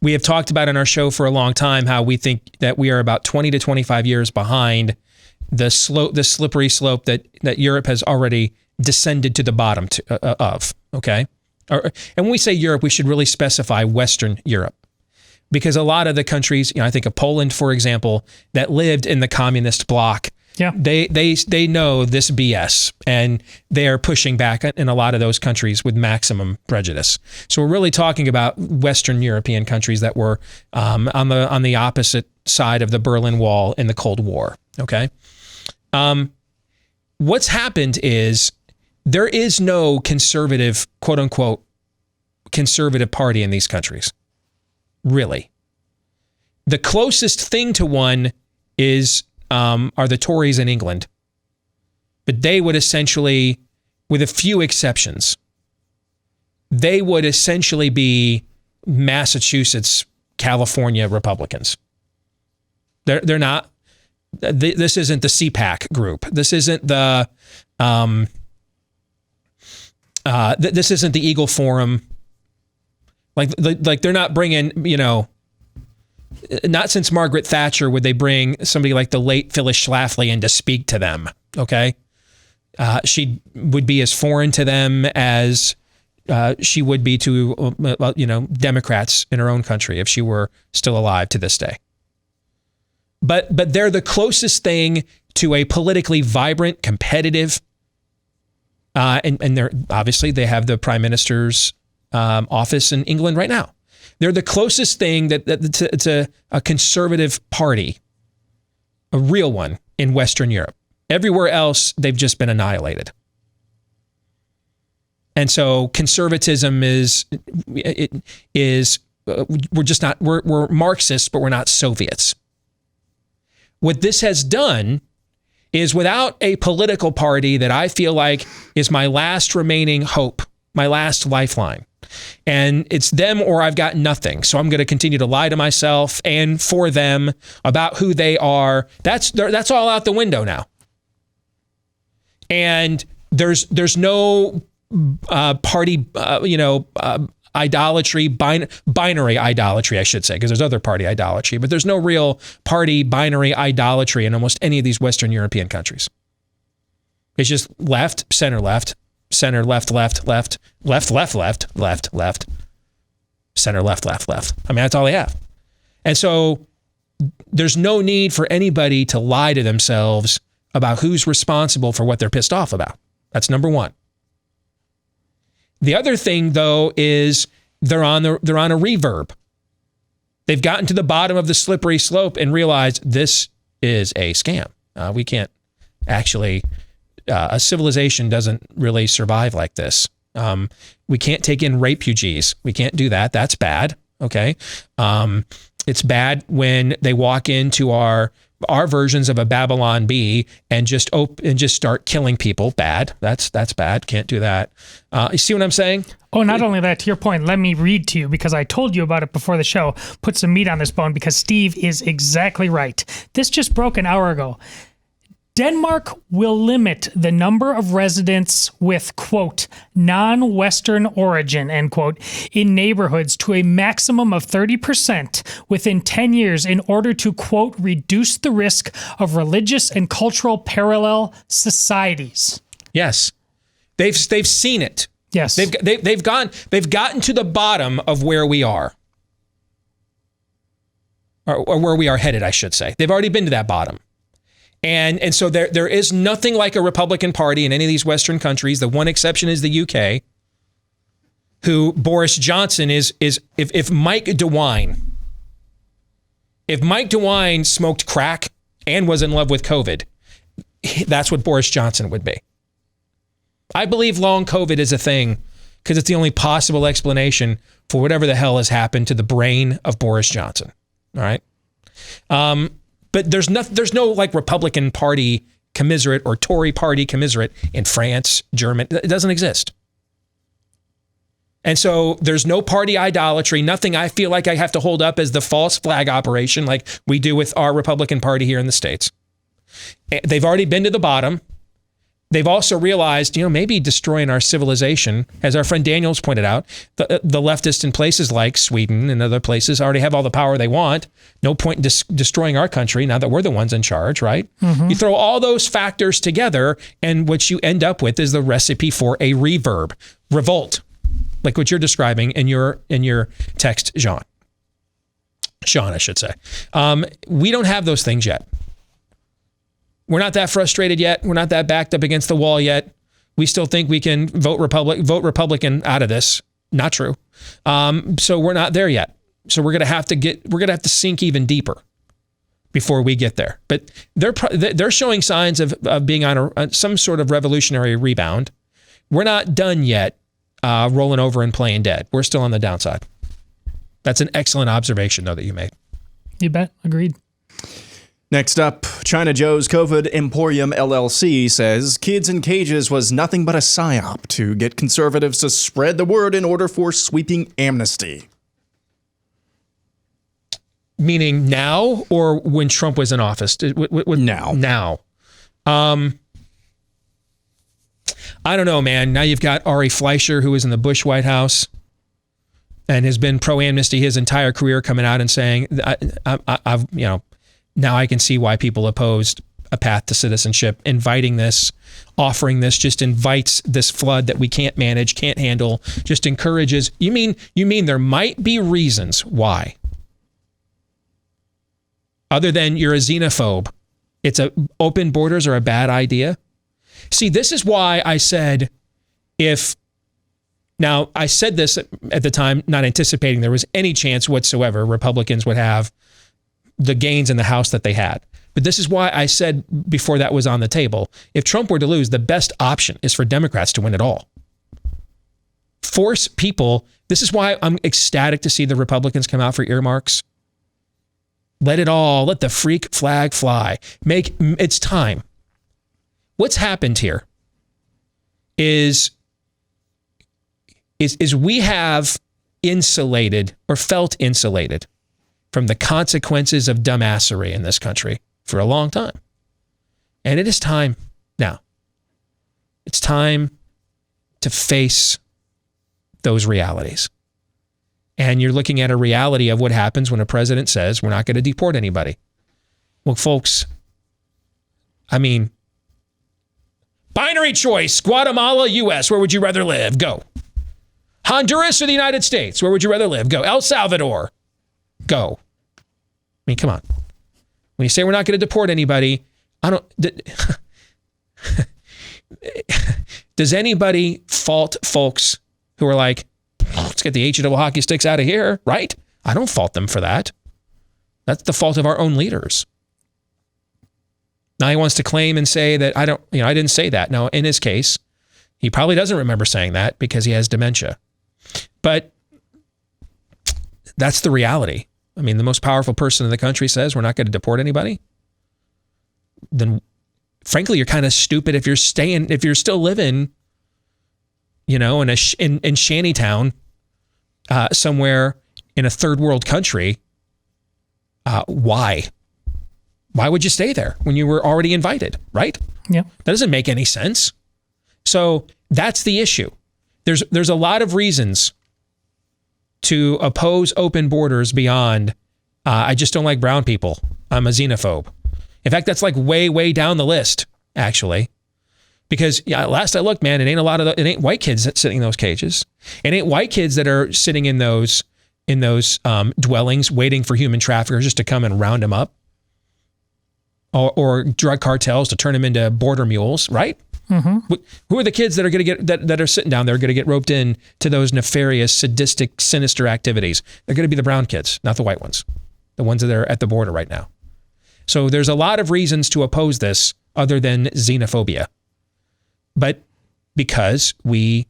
We have talked about in our show for a long time how we think that we are about 20 to 25 years behind the slippery slope that Europe has already descended to the bottom of, okay? And when we say Europe, we should really specify Western Europe, because a lot of the countries, I think of Poland, for example, that lived in the communist bloc, yeah, they know this BS, and they are pushing back in a lot of those countries with maximum prejudice. So we're really talking about Western European countries that were on the opposite side of the Berlin Wall in the Cold War. Okay, what's happened is there is no conservative, quote unquote, conservative party in these countries. Really, the closest thing to one are the Tories in England. But they would essentially, with a few exceptions, they would essentially be Massachusetts, California Republicans. They're not, this isn't the CPAC group. This isn't the, this isn't the Eagle Forum. Like they're not bringing, not since Margaret Thatcher would they bring somebody like the late Phyllis Schlafly in to speak to them, okay? She would be as foreign to them as she would be to, Democrats in her own country if she were still alive to this day. But they're the closest thing to a politically vibrant, competitive, and they're obviously they have the Prime Minister's office in England right now. They're the closest thing to a conservative party, a real one in Western Europe. Everywhere else, they've just been annihilated. And so conservatism we're Marxists, but we're not Soviets. What this has done is, without a political party that I feel like is my last remaining hope, my last lifeline, and it's them or I've got nothing. So I'm going to continue to lie to myself and for them about who they are. That's all out the window now. And there's no party, idolatry, binary idolatry, I should say, because there's other party idolatry, but there's no real party binary idolatry in almost any of these Western European countries. It's just left, center left, center, left, left, left, left, left, left, left, left, center, left, left, left. I mean, that's all they have. And so there's no need for anybody to lie to themselves about who's responsible for what they're pissed off about. That's number one. The other thing, though, is they're on a reverb. They've gotten to the bottom of the slippery slope and realized this is a scam. We can't actually, a civilization doesn't really survive like this. We can't take in refugees. We can't do that. That's bad. Okay. It's bad when they walk into our versions of a Babylon Bee and just start killing people. Bad. That's bad. Can't do that. You see what I'm saying? Oh, not only that, to your point, let me read to you, because I told you about it before the show, put some meat on this bone, because Steve is exactly right. This just broke an hour ago. Denmark will limit the number of residents with, quote, non-Western origin, end quote, in neighborhoods to a maximum of 30% within 10 years in order to, quote, reduce the risk of religious and cultural parallel societies. Yes. They've seen it. Yes. They've gotten to the bottom of where we are. Or where we are headed, I should say. They've already been to that bottom. And so there is nothing like a Republican Party in any of these Western countries. The one exception is the UK, who Boris Johnson is if Mike DeWine smoked crack and was in love with COVID, that's what Boris Johnson would be. I believe long COVID is a thing because it's the only possible explanation for whatever the hell has happened to the brain of Boris Johnson. All right. But there's no like Republican Party commiserate or Tory Party commiserate in France, Germany. It doesn't exist. And so there's no party idolatry, nothing I feel like I have to hold up as the false flag operation like we do with our Republican Party here in the States. They've already been to the bottom. They've also realized, maybe destroying our civilization, as our friend Daniels pointed out, the leftists in places like Sweden and other places already have all the power they want. No point in destroying our country now that we're the ones in charge, right? Mm-hmm. You throw all those factors together, and what you end up with is the recipe for a revolt, like what you're describing in your text, Sean, I should say. We don't have those things yet. We're not that frustrated yet. We're not that backed up against the wall yet. We still think we can vote Republican out of this. Not true. So we're not there yet. So we're gonna have to sink even deeper before we get there. But they're showing signs of being on some sort of revolutionary rebound. We're not done yet, rolling over and playing dead. We're still on the downside. That's an excellent observation, though, that you made. You bet. Agreed. Next up, China Joe's COVID Emporium LLC says kids in cages was nothing but a psyop to get conservatives to spread the word in order for sweeping amnesty. Meaning now or when Trump was in office? Now. Now. I don't know, man. Now you've got Ari Fleischer, who was in the Bush White House and has been pro-amnesty his entire career, coming out and saying, I've now I can see why people opposed a path to citizenship. Inviting this, offering this, just invites this flood that we can't manage, can't handle, just encourages. You mean there might be reasons why, other than you're a xenophobe, open borders are a bad idea? See, this is why I said now I said this at the time, not anticipating there was any chance whatsoever Republicans would have the gains in the House that they had. But this is why I said before that was on the table, if Trump were to lose, the best option is for Democrats to win it all. Force people. This is why I'm ecstatic to see the Republicans come out for earmarks. Let the freak flag fly. It's time. What's happened here is we have insulated or felt insulated from the consequences of dumbassery in this country for a long time. And it is time now. It's time to face those realities. And you're looking at a reality of what happens when a president says, we're not going to deport anybody. Well, folks, I mean, Binary choice, Guatemala, U.S. Where would you rather live? Go. Honduras or the United States? Where would you rather live? Go. El Salvador? Go. I mean, come on. When you say we're not going to deport anybody, does anybody fault folks who are like, let's get the H-double hockey sticks out of here, right? I don't fault them for that. That's the fault of our own leaders. Now he wants to claim and say that I didn't say that. Now, in his case, he probably doesn't remember saying that because he has dementia. But that's the reality. I mean, the most powerful person in the country says we're not going to deport anybody. Then, frankly, you're kind of stupid if you're still living, in Shantytown, somewhere in a third world country. Why? Why would you stay there when you were already invited, right? Yeah. That doesn't make any sense. So that's the issue. There's a lot of reasons to oppose open borders beyond, I just don't like brown people. I'm a xenophobe. In fact, that's like way, way down the list, actually. Because last I looked, man, it ain't white kids that's sitting in those cages. It ain't white kids that are sitting in those dwellings waiting for human traffickers just to come and round them up. Or drug cartels to turn them into border mules, right? Mm-hmm. Who are the kids that are going to get that are sitting down there going to get roped in to those nefarious, sadistic, sinister activities? They're going to be the brown kids, not the white ones, the ones that are at the border right now. So there's a lot of reasons to oppose this other than xenophobia, but because because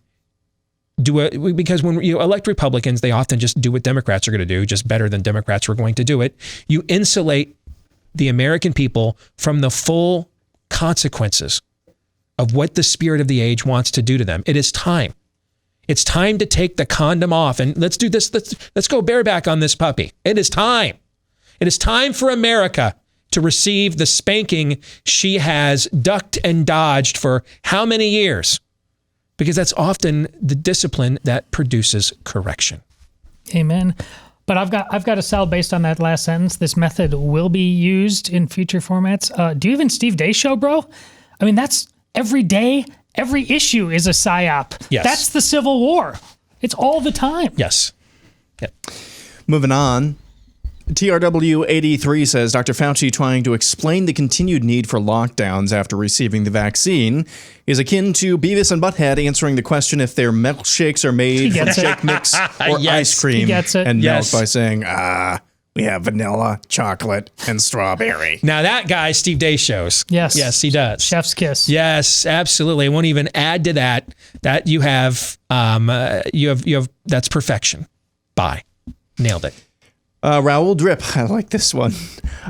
when you elect Republicans, they often just do what Democrats are going to do, just better than Democrats were going to do it. You insulate the American people from the full consequences of what the spirit of the age wants to do to them. It is time. It's time to take the condom off and let's do this. Let's go bareback on this puppy. It is time. It is time for America to receive the spanking she has ducked and dodged for how many years? Because that's often the discipline that produces correction. Amen. But I've got to sell based on that last sentence. This method will be used in future formats. Do you even Steve Deace Show, bro? I mean, that's every day, every issue is a psyop. Yes. That's the Civil War. It's all the time. Yes. Yep. Moving on. TRW83 says Dr. Fauci trying to explain the continued need for lockdowns after receiving the vaccine is akin to Beavis and Butthead answering the question if their milkshakes are made from shake mix or ice cream and milk by saying, we have vanilla, chocolate, and strawberry. Now that guy, Steve Deace shows. Yes. Yes, he does. Chef's kiss. Yes, absolutely. I won't even add to that you have that's perfection. Bye. Nailed it. Raul Drip, I like this one.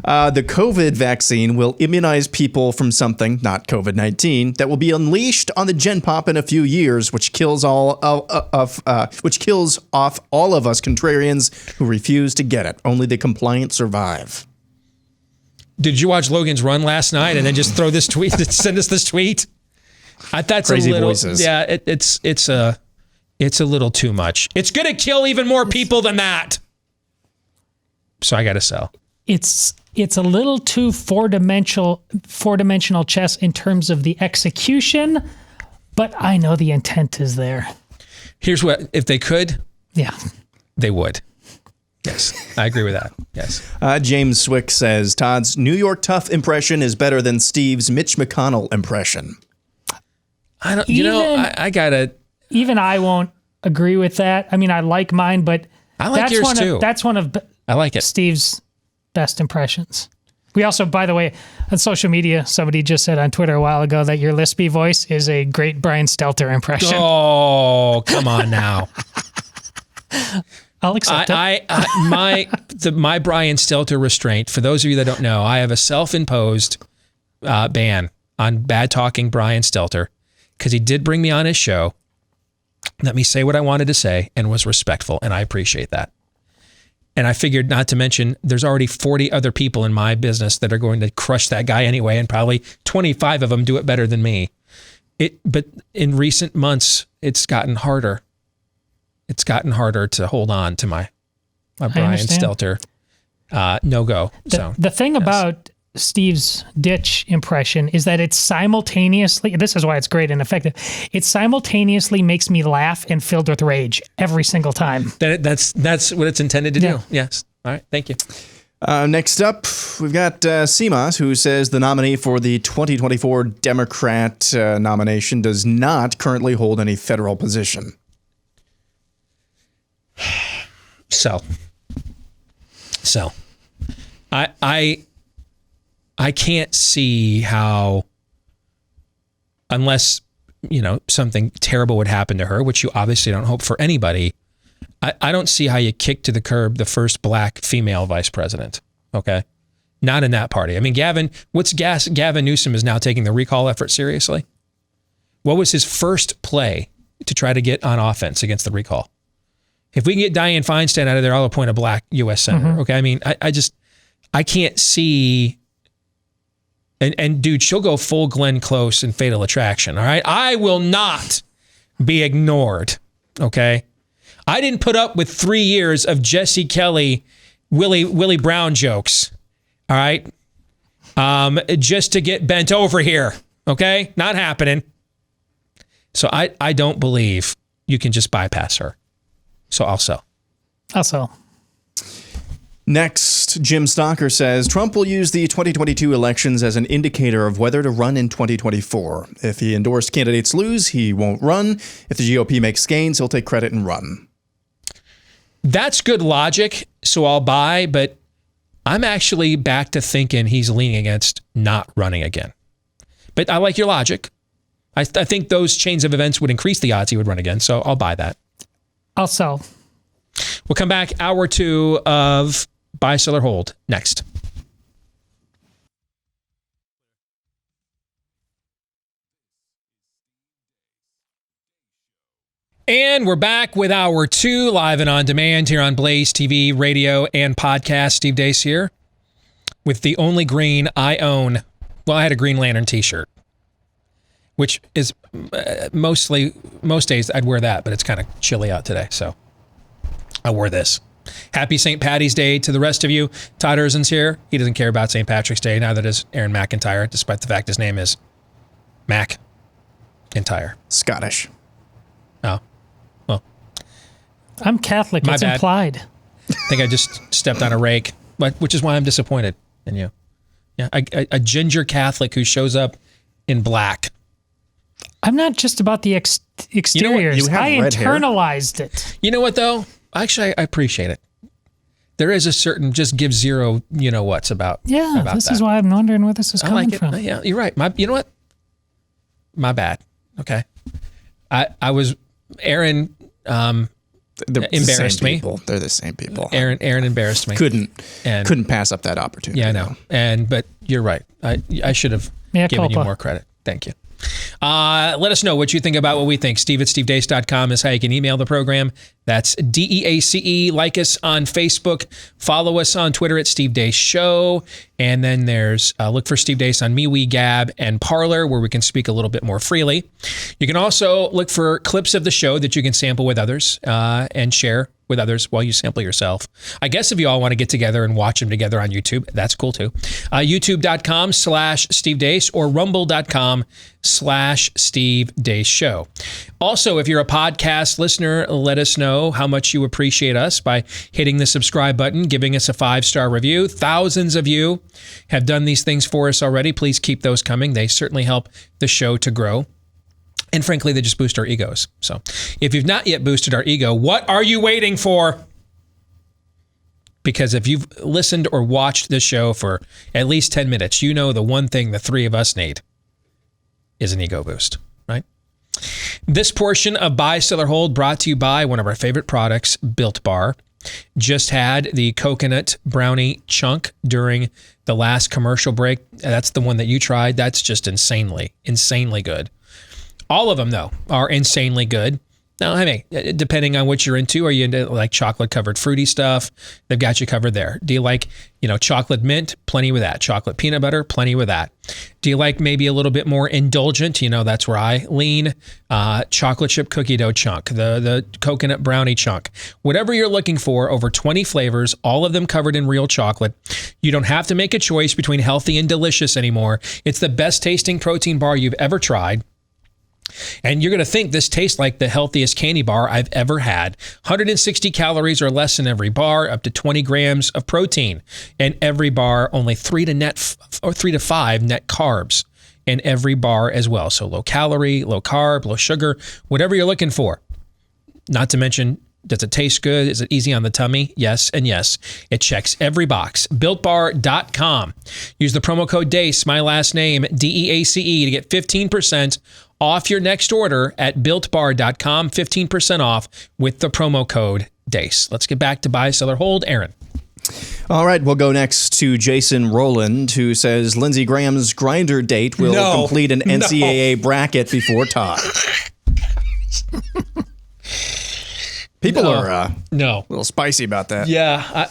The COVID vaccine will immunize people from something, not COVID-19, that will be unleashed on the Gen Pop in a few years, which kills off all of us contrarians who refuse to get it. Only the compliant survive. Did you watch Logan's Run last night and then just throw this tweet, send us this tweet? I thought it's Crazy a little, voices. Yeah, it's a little too much. It's going to kill even more people than that. So I got to sell. It's a little too four-dimensional chess in terms of the execution, but I know the intent is there. Here's what, if they could, they would. Yes, I agree with that. Yes. James Swick says Todd's New York Tough impression is better than Steve's Mitch McConnell impression. I don't. I gotta. Even I won't agree with that. I mean, I like mine, but I like yours too. That's one of. I like it. Steve's best impressions. We also, by the way, on social media, somebody just said on Twitter a while ago that your lispy voice is a great Brian Stelter impression. Oh, come on now. I'll accept it. My Brian Stelter restraint, for those of you that don't know, I have a self-imposed ban on bad-talking Brian Stelter because he did bring me on his show, let me say what I wanted to say, and was respectful, and I appreciate that. And I figured, not to mention, there's already 40 other people in my business that are going to crush that guy anyway, and probably 25 of them do it better than me. But in recent months, it's gotten harder. It's gotten harder to hold on to my Brian Stelter no-go. The thing about Steve's ditch impression is that it's simultaneously, this is why it's great and effective, it simultaneously makes me laugh and filled with rage every single time. That's what it's intended to do. Yes. All right. Thank you. Next up, we've got Seamus, who says the nominee for the 2024 Democrat nomination does not currently hold any federal position. So, I can't see how, unless, something terrible would happen to her, which you obviously don't hope for anybody, I don't see how you kick to the curb the first black female vice president. Okay. Not in that party. I mean, Gavin Newsom is now taking the recall effort seriously. What was his first play to try to get on offense against the recall? If we can get Dianne Feinstein out of there, I'll appoint a black U.S. senator. Mm-hmm. Okay. I mean, I can't see. And dude, she'll go full Glenn Close in Fatal Attraction. All right. I will not be ignored. Okay. I didn't put up with 3 years of Jesse Kelly, Willie Brown jokes. All right. Just to get bent over here. Okay. Not happening. So I don't believe you can just bypass her. So I'll sell. Next, Jim Stocker says Trump will use the 2022 elections as an indicator of whether to run in 2024. If the endorsed candidates lose, he won't run. If the GOP makes gains, he'll take credit and run. That's good logic, so I'll buy, but I'm actually back to thinking he's leaning against not running again. But I like your logic. I think those chains of events would increase the odds he would run again, so I'll buy that. I'll sell. We'll come back hour 2 of Buy, Sell, or Hold next. And we're back with hour 2 live and on demand here on Blaze TV, radio, and podcast. Steve Deace here with the only green I own. Well, I had a Green Lantern t-shirt, which is most days I'd wear that, but it's kind of chilly out today, so I wore this. Happy St. Paddy's Day to the rest of you. Todd Erzin's here. He doesn't care about St. Patrick's Day, neither does Aaron McIntyre, despite the fact his name is McIntyre. Scottish. Oh, well. I'm Catholic. It's implied. I think I just stepped on a rake, which is why I'm disappointed in you. Yeah, a ginger Catholic who shows up in black. I'm not just about the exteriors. I internalized it. You know what, though? Actually, I appreciate it. There is a certain just give zero you-know-whats about this is why I'm wondering where this is coming from. Yeah, you're right. You know what? My bad. Okay. I was... Aaron embarrassed me. They're the same people. Aaron embarrassed me. Couldn't pass up that opportunity. Yeah, I know. But you're right. I should have given you more credit. Thank you. Let us know what you think about what we think. Steve at stevedeace.com is how you can email the program. That's DEACE. Like us on Facebook. Follow us on Twitter at Steve Deace Show. And then there's look for Steve Deace on MeWe, Gab, and Parler, where we can speak a little bit more freely. You can also look for clips of the show that you can sample with others and share with others while you sample yourself. I guess if you all want to get together and watch them together on YouTube, that's cool too. YouTube.com/Steve Deace or Rumble.com/Steve Deace Show. Also, if you're a podcast listener, let us know how much you appreciate us by hitting the subscribe button, giving us a 5-star review. Thousands of you have done these things for us already. Please keep those coming. They certainly help the show to grow. And frankly, they just boost our egos. So if you've not yet boosted our ego, what are you waiting for? Because if you've listened or watched this show for at least 10 minutes, you know the one thing the three of us need is an ego boost, right? This portion of Buy, Sell, or Hold brought to you by one of our favorite products, Built Bar. Just had the coconut brownie chunk during the last commercial break. That's the one that you tried. That's just insanely good. All of them, though, are insanely good. Now, I mean, depending on what you're into, are you into like chocolate-covered fruity stuff? They've got you covered there. Do you like, chocolate mint? Plenty with that. Chocolate peanut butter? Plenty with that. Do you like maybe a little bit more indulgent? That's where I lean. Chocolate chip cookie dough chunk, the coconut brownie chunk. Whatever you're looking for, over 20 flavors, all of them covered in real chocolate. You don't have to make a choice between healthy and delicious anymore. It's the best tasting protein bar you've ever tried. And you're going to think this tastes like the healthiest candy bar I've ever had. 160 calories or less in every bar, up to 20 grams of protein. And every bar, only 3 to 5 net carbs in every bar as well. So low calorie, low carb, low sugar, whatever you're looking for. Not to mention, does it taste good? Is it easy on the tummy? Yes, and yes. It checks every box. BuiltBar.com. Use the promo code DEACE, my last name, DEACE, to get 15% off your next order at BuiltBar.com. 15% off with the promo code DEACE. Let's get back to buy, sell, or hold. Aaron. All right, we'll go next to Jason Rowland, who says Lindsey Graham's grinder date will complete an NCAA bracket before Todd. People are a little spicy about that. Yeah.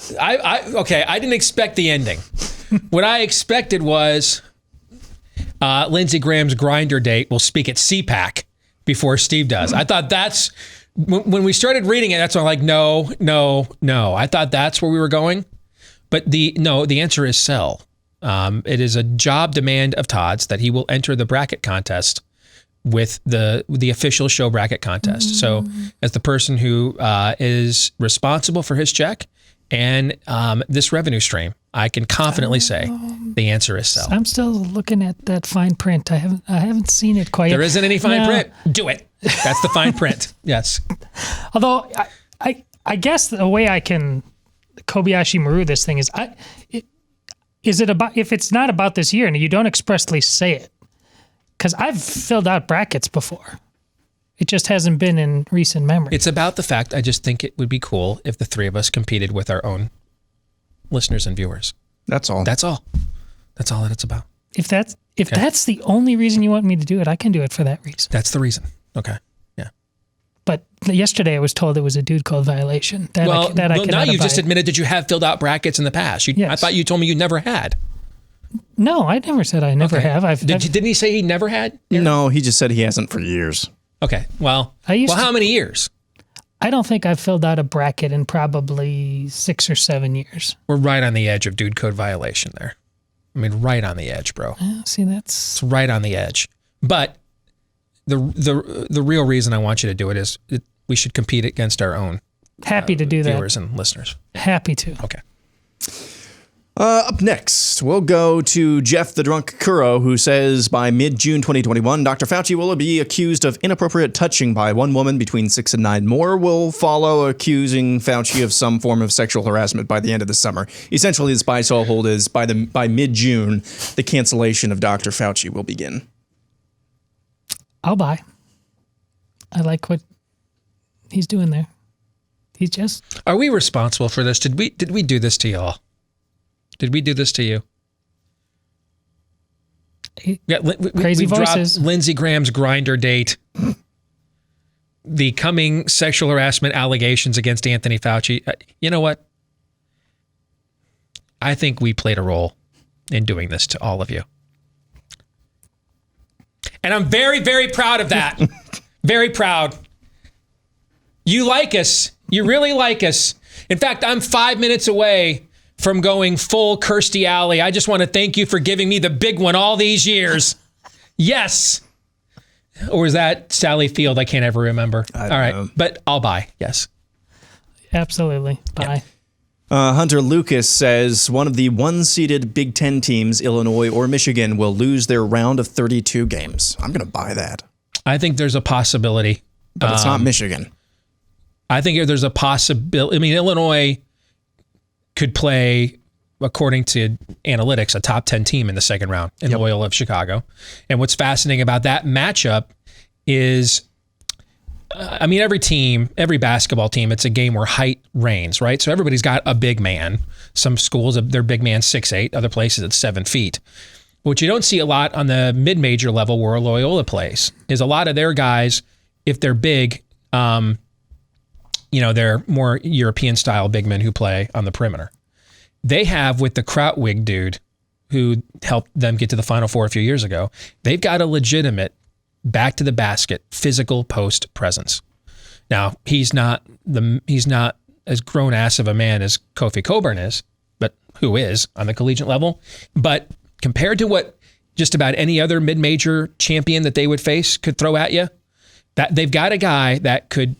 Okay, I didn't expect the ending. What I expected was Lindsey Graham's grinder date will speak at CPAC before Steve does. I thought that's, when we started reading it, that's when I'm like, no. I thought that's where we were going. But the answer is sell. It is a job demand of Todd's that he will enter the bracket contest with the official show bracket contest. So as the person who is responsible for his check and this revenue stream, I can confidently say the answer is sell. I'm still looking at that fine print. I haven't seen it quite yet. There isn't any fine print. Do it. That's the fine print. Yes. Although I guess the way I can Kobayashi Maru this thing is, is it about, if it's not about this year and you don't expressly say it, because I've filled out brackets before. It just hasn't been in recent memory. It's about the fact I just think it would be cool if the three of us competed with our own listeners and viewers. That's all. That's all. That's all that it's about. If that's the only reason you want me to do it, I can do it for that reason. That's the reason. Okay. Yeah. But yesterday I was told it was a dude called Violation. Now you just admitted that you have filled out brackets in the past. Yes. I thought you told me you never had. No, I never said I never have. Didn't he say he never had? No, he just said he hasn't for years. Okay, well, how many years? I don't think I've filled out a bracket in probably 6 or 7 years. We're right on the edge of dude code violation there. I mean, right on the edge, bro. See, it's right on the edge. But the real reason I want you to do it is we should compete against our own happy to do viewers that. And listeners. Happy to. Okay. Up next, we'll go to Jeff the Drunk Kuro, who says by mid-June 2021, Dr. Fauci will be accused of inappropriate touching by one woman between 6 and 9. More will follow, accusing Fauci of some form of sexual harassment by the end of the summer. Essentially, the buy sell hold is by mid-June, the cancellation of Dr. Fauci will begin. I'll buy. I like what he's doing there. He's just... Are we responsible for this? Did we do this to y'all? Did we do this to you? Crazy we voices. Dropped Lindsey Graham's grinder date. The coming sexual harassment allegations against Anthony Fauci. You know what? I think we played a role in doing this to all of you. And I'm very, very proud of that. Very proud. You like us. You really like us. In fact, I'm 5 minutes away from going full Kirstie Alley. I just want to thank you for giving me the big one all these years. Yes. Or is that Sally Field? I can't ever remember. All right. Know. But I'll buy. Yes. Absolutely. Buy. Yeah. Hunter Lucas says one of the one-seeded Big Ten teams, Illinois or Michigan, will lose their round of 32 games. I'm going to buy that. I think there's a possibility. But it's not Michigan. I think there's a possibility. I mean, Illinois could play, according to analytics, a top 10 team in the second round in Loyola of Chicago. And what's fascinating about that matchup is, I mean, every basketball team, it's a game where height reigns, right? So everybody's got a big man. Some schools, their big man 6'8", other places it's 7 feet. What you don't see a lot on the mid-major level where Loyola plays is a lot of their guys, if they're big, they're more European-style big men who play on the perimeter. They have, with the Krautwig dude who helped them get to the Final Four a few years ago, they've got a legitimate back-to-the-basket physical post presence. Now, he's not as grown-ass of a man as Kofi Coburn is, but who is on the collegiate level. But compared to what just about any other mid-major champion that they would face could throw at you, that they've got a guy that could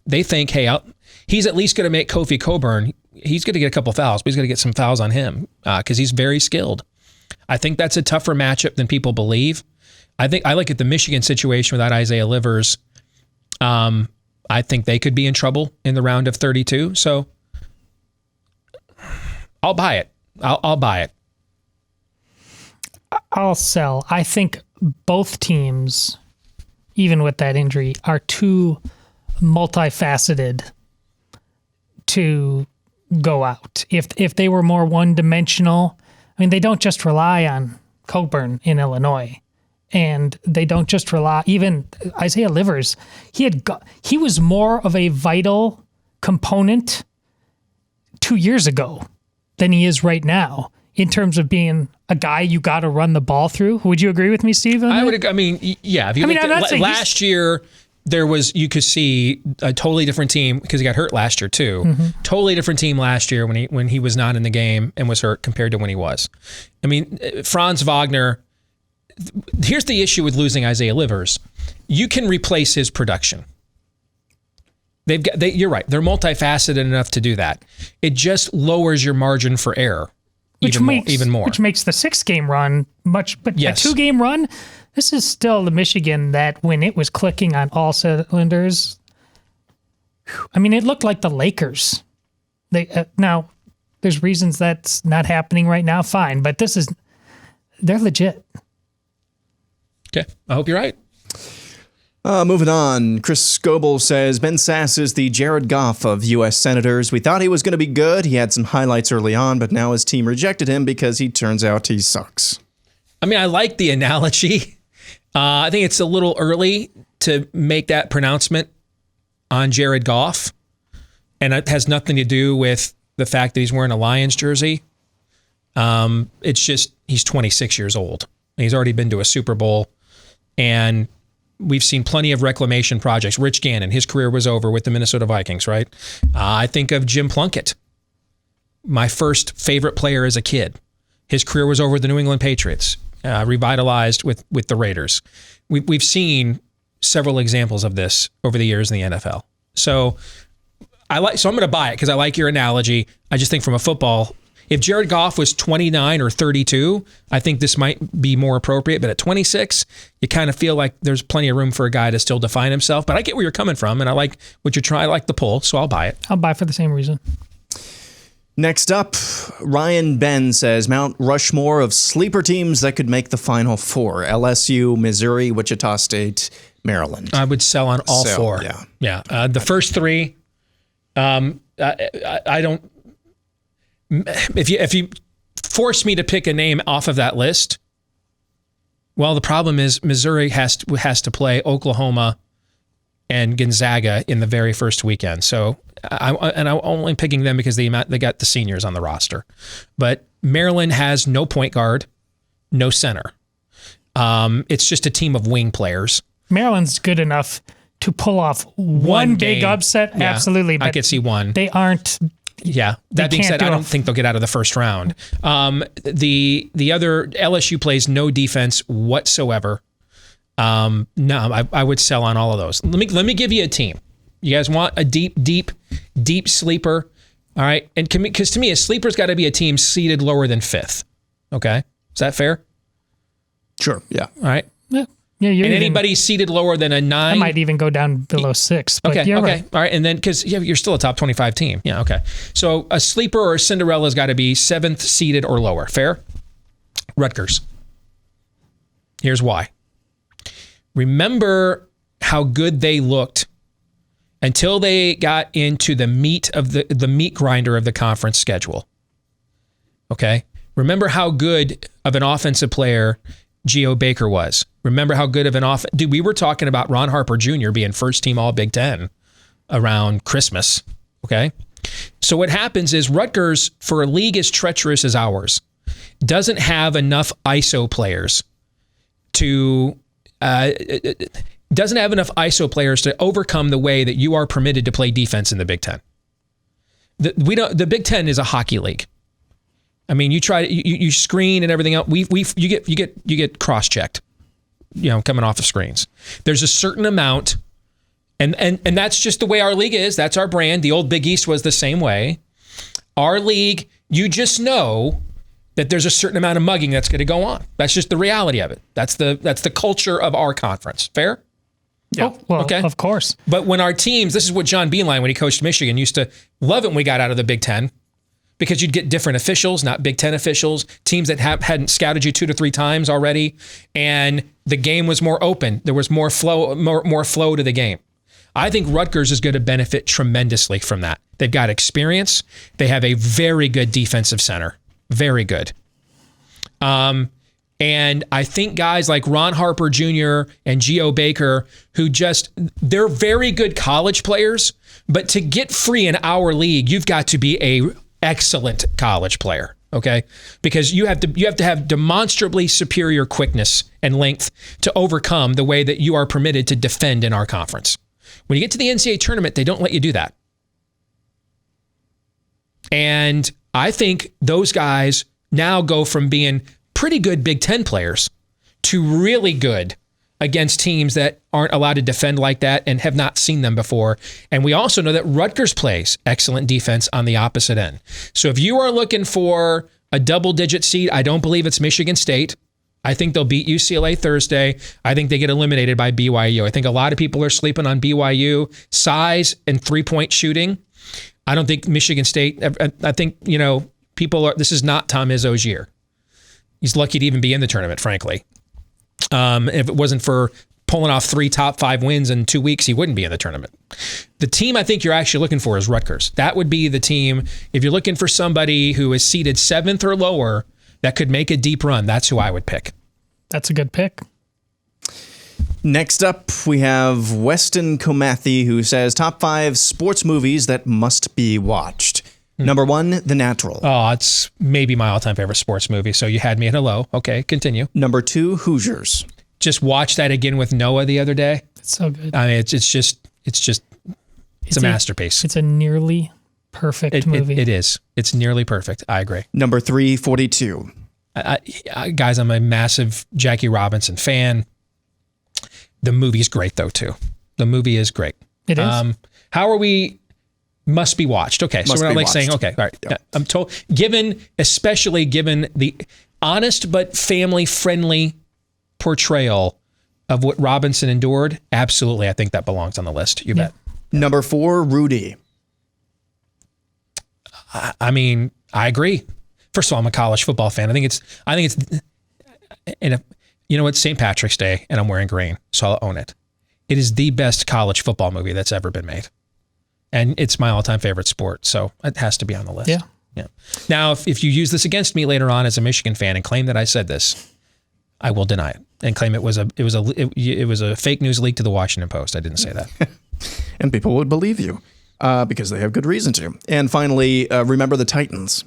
they think, hey, he's at least going to make Kofi Coburn. He's going to get a couple fouls, but he's going to get some fouls on him because he's very skilled. I think that's a tougher matchup than people believe. I think I look at the Michigan situation without Isaiah Livers. I think they could be in trouble in the round of 32. So I'll buy it. I'll buy it. I'll sell. I think both teams, even with that injury, are too multifaceted to go out. If they were more one-dimensional, I mean, they don't just rely on Coburn in Illinois. And they don't just rely, even Isaiah Livers, he was more of a vital component 2 years ago than he is right now in terms of being a guy you got to run the ball through. Would you agree with me, Steve? I would. I mean, yeah. If you looked at last year, you could see a totally different team because he got hurt last year too. Mm-hmm. Totally different team last year when he was not in the game and was hurt compared to when he was. I mean, Franz Wagner. Here's the issue with losing Isaiah Livers. You can replace his production. You're right. They're multifaceted enough to do that. It just lowers your margin for error even more. Which makes the 6-game run much, but yes. A 2-game run, this is still the Michigan that when it was clicking on all cylinders, I mean, it looked like the Lakers. Now, there's reasons that's not happening right now, fine, but they're legit. Okay, I hope you're right. Moving on, Chris Scoble says, Ben Sass is the Jared Goff of U.S. Senators. We thought he was going to be good. He had some highlights early on, but now his team rejected him because he turns out he sucks. I mean, I like the analogy. I think it's a little early to make that pronouncement on Jared Goff, and it has nothing to do with the fact that he's wearing a Lions jersey. It's just he's 26 years old. He's already been to a Super Bowl. And we've seen plenty of reclamation projects. Rich Gannon, his career was over with the Minnesota Vikings, right? I think of Jim Plunkett, my first favorite player as a kid. His career was over with the New England Patriots, revitalized with the Raiders. We've seen several examples of this over the years in the NFL. So I'm going to buy it because I like your analogy. I just think from a football, if Jared Goff was 29 or 32, I think this might be more appropriate. But at 26, you kind of feel like there's plenty of room for a guy to still define himself. But I get where you're coming from, and I like what you're trying. I like the pull, so I'll buy it. I'll buy for the same reason. Next up, Ryan Ben says, Mount Rushmore of sleeper teams that could make the Final Four. LSU, Missouri, Wichita State, Maryland. I would sell on all four. Yeah. The first three, I don't... If you force me to pick a name off of that list, well, the problem is Missouri has to play Oklahoma and Gonzaga in the very first weekend. So I'm only picking them because they got the seniors on the roster. But Maryland has no point guard, no center. It's just a team of wing players. Maryland's good enough to pull off one big upset, yeah, absolutely. But I could see one. They aren't. Yeah. That being said, I don't think they'll get out of the first round. The other LSU plays no defense whatsoever. No, I would sell on all of those. Let me give you a team. You guys want a deep sleeper? All right, and because to me, a sleeper's got to be a team seeded lower than 5th. Okay, is that fair? Sure. Yeah. All right. Yeah, and anybody seated lower than a 9? I might even go down below 6. But okay. Right. All right. And then, because you're still a top 25 team. Yeah, okay. So a sleeper or a Cinderella's got to be 7th seeded or lower. Fair? Rutgers. Here's why. Remember how good they looked until they got into the meat of the meat grinder of the conference schedule. Okay? Remember how good of an offensive player Geo Baker was. Remember how good of an offense. Dude, we were talking about Ron Harper Jr. being first team All Big Ten around Christmas. Okay? So what happens is Rutgers, for a league as treacherous as ours, doesn't have enough ISO players to overcome the way that you are permitted to play defense in the Big Ten. The Big Ten is a hockey league. I mean, you screen and everything else. You get cross-checked, coming off of screens. There's a certain amount, and that's just the way our league is. That's our brand. The old Big East was the same way. Our league, you just know that there's a certain amount of mugging that's going to go on. That's just the reality of it. That's the culture of our conference. Fair? Yeah. Oh, well, okay. Of course. But when our teams, this is what John Beeline, when he coached Michigan, used to love it when we got out of the Big Ten, because you'd get different officials, not Big Ten officials, teams that hadn't scouted you 2 to 3 times already, and the game was more open. There was more flow to the game. I think Rutgers is going to benefit tremendously from that. They've got experience. They have a very good defensive center. Very good. And I think guys like Ron Harper Jr. and Geo Baker, they're very good college players, but to get free in our league, you've got to be a excellent college player, okay? Because you have to have demonstrably superior quickness and length to overcome the way that you are permitted to defend in our conference. When you get to the NCAA tournament, they don't let you do that. And I think those guys now go from being pretty good Big Ten players to really good against teams that aren't allowed to defend like that and have not seen them before. And we also know that Rutgers plays excellent defense on the opposite end. So if you are looking for a double-digit seed, I don't believe it's Michigan State. I think they'll beat UCLA Thursday. I think they get eliminated by BYU. I think a lot of people are sleeping on BYU. Size and three-point shooting. I don't think Michigan State, I think, this is not Tom Izzo's year. He's lucky to even be in the tournament, frankly. If it wasn't for pulling off 3 top 5 wins in 2 weeks, he wouldn't be in the tournament. The team I think you're actually looking for is Rutgers. That would be the team, if you're looking for somebody who is seeded 7th or lower that could make a deep run, that's who I would pick. That's a good pick. Next up, we have Weston Comathy, who says top 5 sports movies that must be watched. Number 1, The Natural. Oh, it's maybe my all-time favorite sports movie. So you had me at hello. Okay, continue. Number 2, Hoosiers. Just watched that again with Noah the other day. It's so good. I mean, it's a masterpiece. It's a nearly perfect movie. It is. It's nearly perfect. I agree. Number 3, 42. Guys, I'm a massive Jackie Robinson fan. The movie's great though too. The movie is great. It is. How are we? Must be watched. Okay, so we're not like saying okay. All right. Yep. I'm told. Especially given the honest but family-friendly portrayal of what Robinson endured, absolutely, I think that belongs on the list. You bet. Number 4, Rudy. I mean, I agree. First of all, I'm a college football fan. I think it's, it's St. Patrick's Day and I'm wearing green, so I'll own it. It is the best college football movie that's ever been made. And it's my all-time favorite sport, so it has to be on the list. Yeah. Now, if you use this against me later on as a Michigan fan and claim that I said this, I will deny it and claim it was a fake news leak to the Washington Post. I didn't say that. And people would believe you because they have good reason to. And finally, Remember the Titans.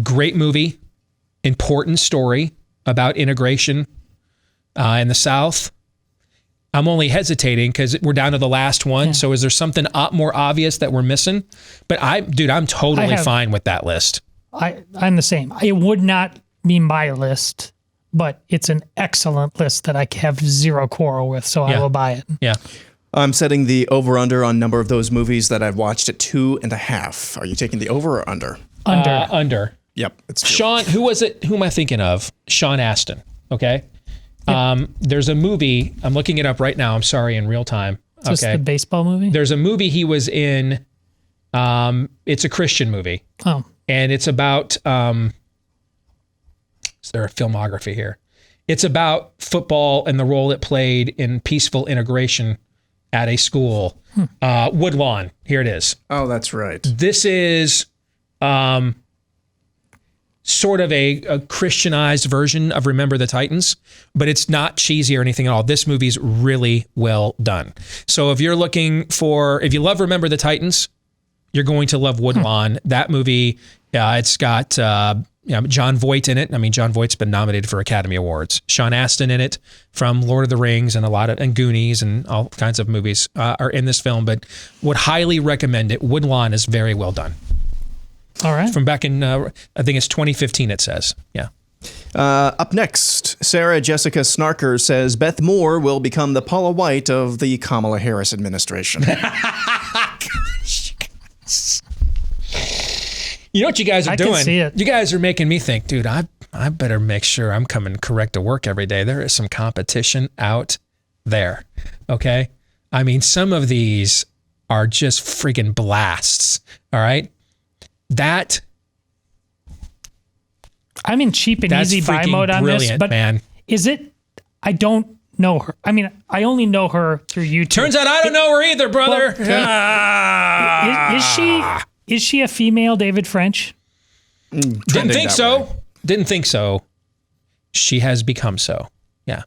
Great movie, important story about integration in the South. I'm only hesitating because we're down to the last one. Yeah. So is there something more obvious that we're missing? But I'm totally fine with that list. I'm the same. It would not be my list, but it's an excellent list that I have zero quarrel with, so I will buy it. Yeah. I'm setting the over-under on number of those movies that I've watched at 2.5. Are you taking the over or under? Under. Yep. It's Sean, who was it? Who am I thinking of? Sean Astin. Okay. Yep. There's a movie. I'm looking it up right now. I'm sorry, in real time. So it's the baseball movie? There's a movie he was in. It's a Christian movie. Oh. And it's about, is there a filmography here? It's about football and the role it played in peaceful integration at a school. Woodlawn. Here it is. Oh, that's right. This is sort of a Christianized version of Remember the Titans, but it's not cheesy or anything at all. This movie's really well done. So if you love Remember the Titans, you're going to love Woodlawn. That movie, it's got John Voight in it. I mean, John Voight's been nominated for Academy Awards. Sean Astin in it from Lord of the Rings and Goonies and all kinds of movies are in this film, but would highly recommend it. Woodlawn is very well done. All right. From back in, I think it's 2015, it says. Yeah. Up next, Sarah Jessica Snarker says Beth Moore will become the Paula White of the Kamala Harris administration. You know what you guys are doing? I can see it. You guys are making me think, dude, I better make sure I'm coming correct to work every day. There is some competition out there, okay? I mean, some of these are just freaking blasts, all right? I'm in cheap and easy buy mode on this, but man. Is it? I don't know her. I mean, I only know her through YouTube. Turns out I don't know her either, brother. Well, is she a female David French? Didn't think so. Didn't think so. She has become so. Yeah.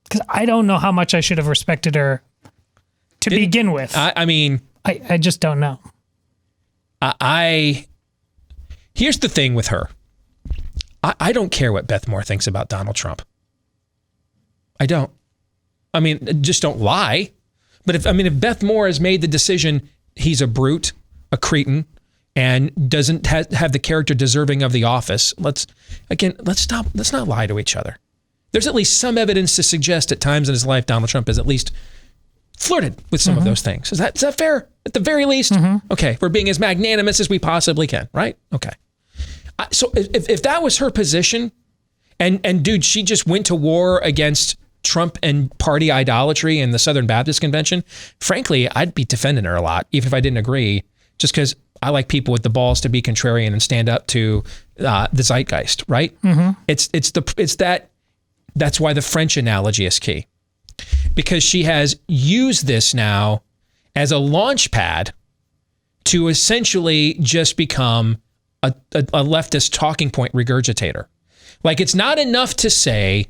Because I don't know how much I should have respected her to begin with. I mean, I just don't know. Here's the thing with her. I don't care what Beth Moore thinks about Donald Trump. I don't. I mean, just don't lie. But if Beth Moore has made the decision, he's a brute, a cretin, and doesn't have the character deserving of the office. Let's not lie to each other. There's at least some evidence to suggest at times in his life, Donald Trump has at least flirted with some of those things. Is that fair? At the very least? Okay, we're being as magnanimous as we possibly can, right? Okay. So if that was her position, and dude, she just went to war against Trump and party idolatry in the Southern Baptist Convention, frankly, I'd be defending her a lot, even if I didn't agree, just because I like people with the balls to be contrarian and stand up to the zeitgeist, right? That's why the French analogy is key. Because she has used this now as a launch pad to essentially just become a leftist talking point regurgitator. Like, it's not enough to say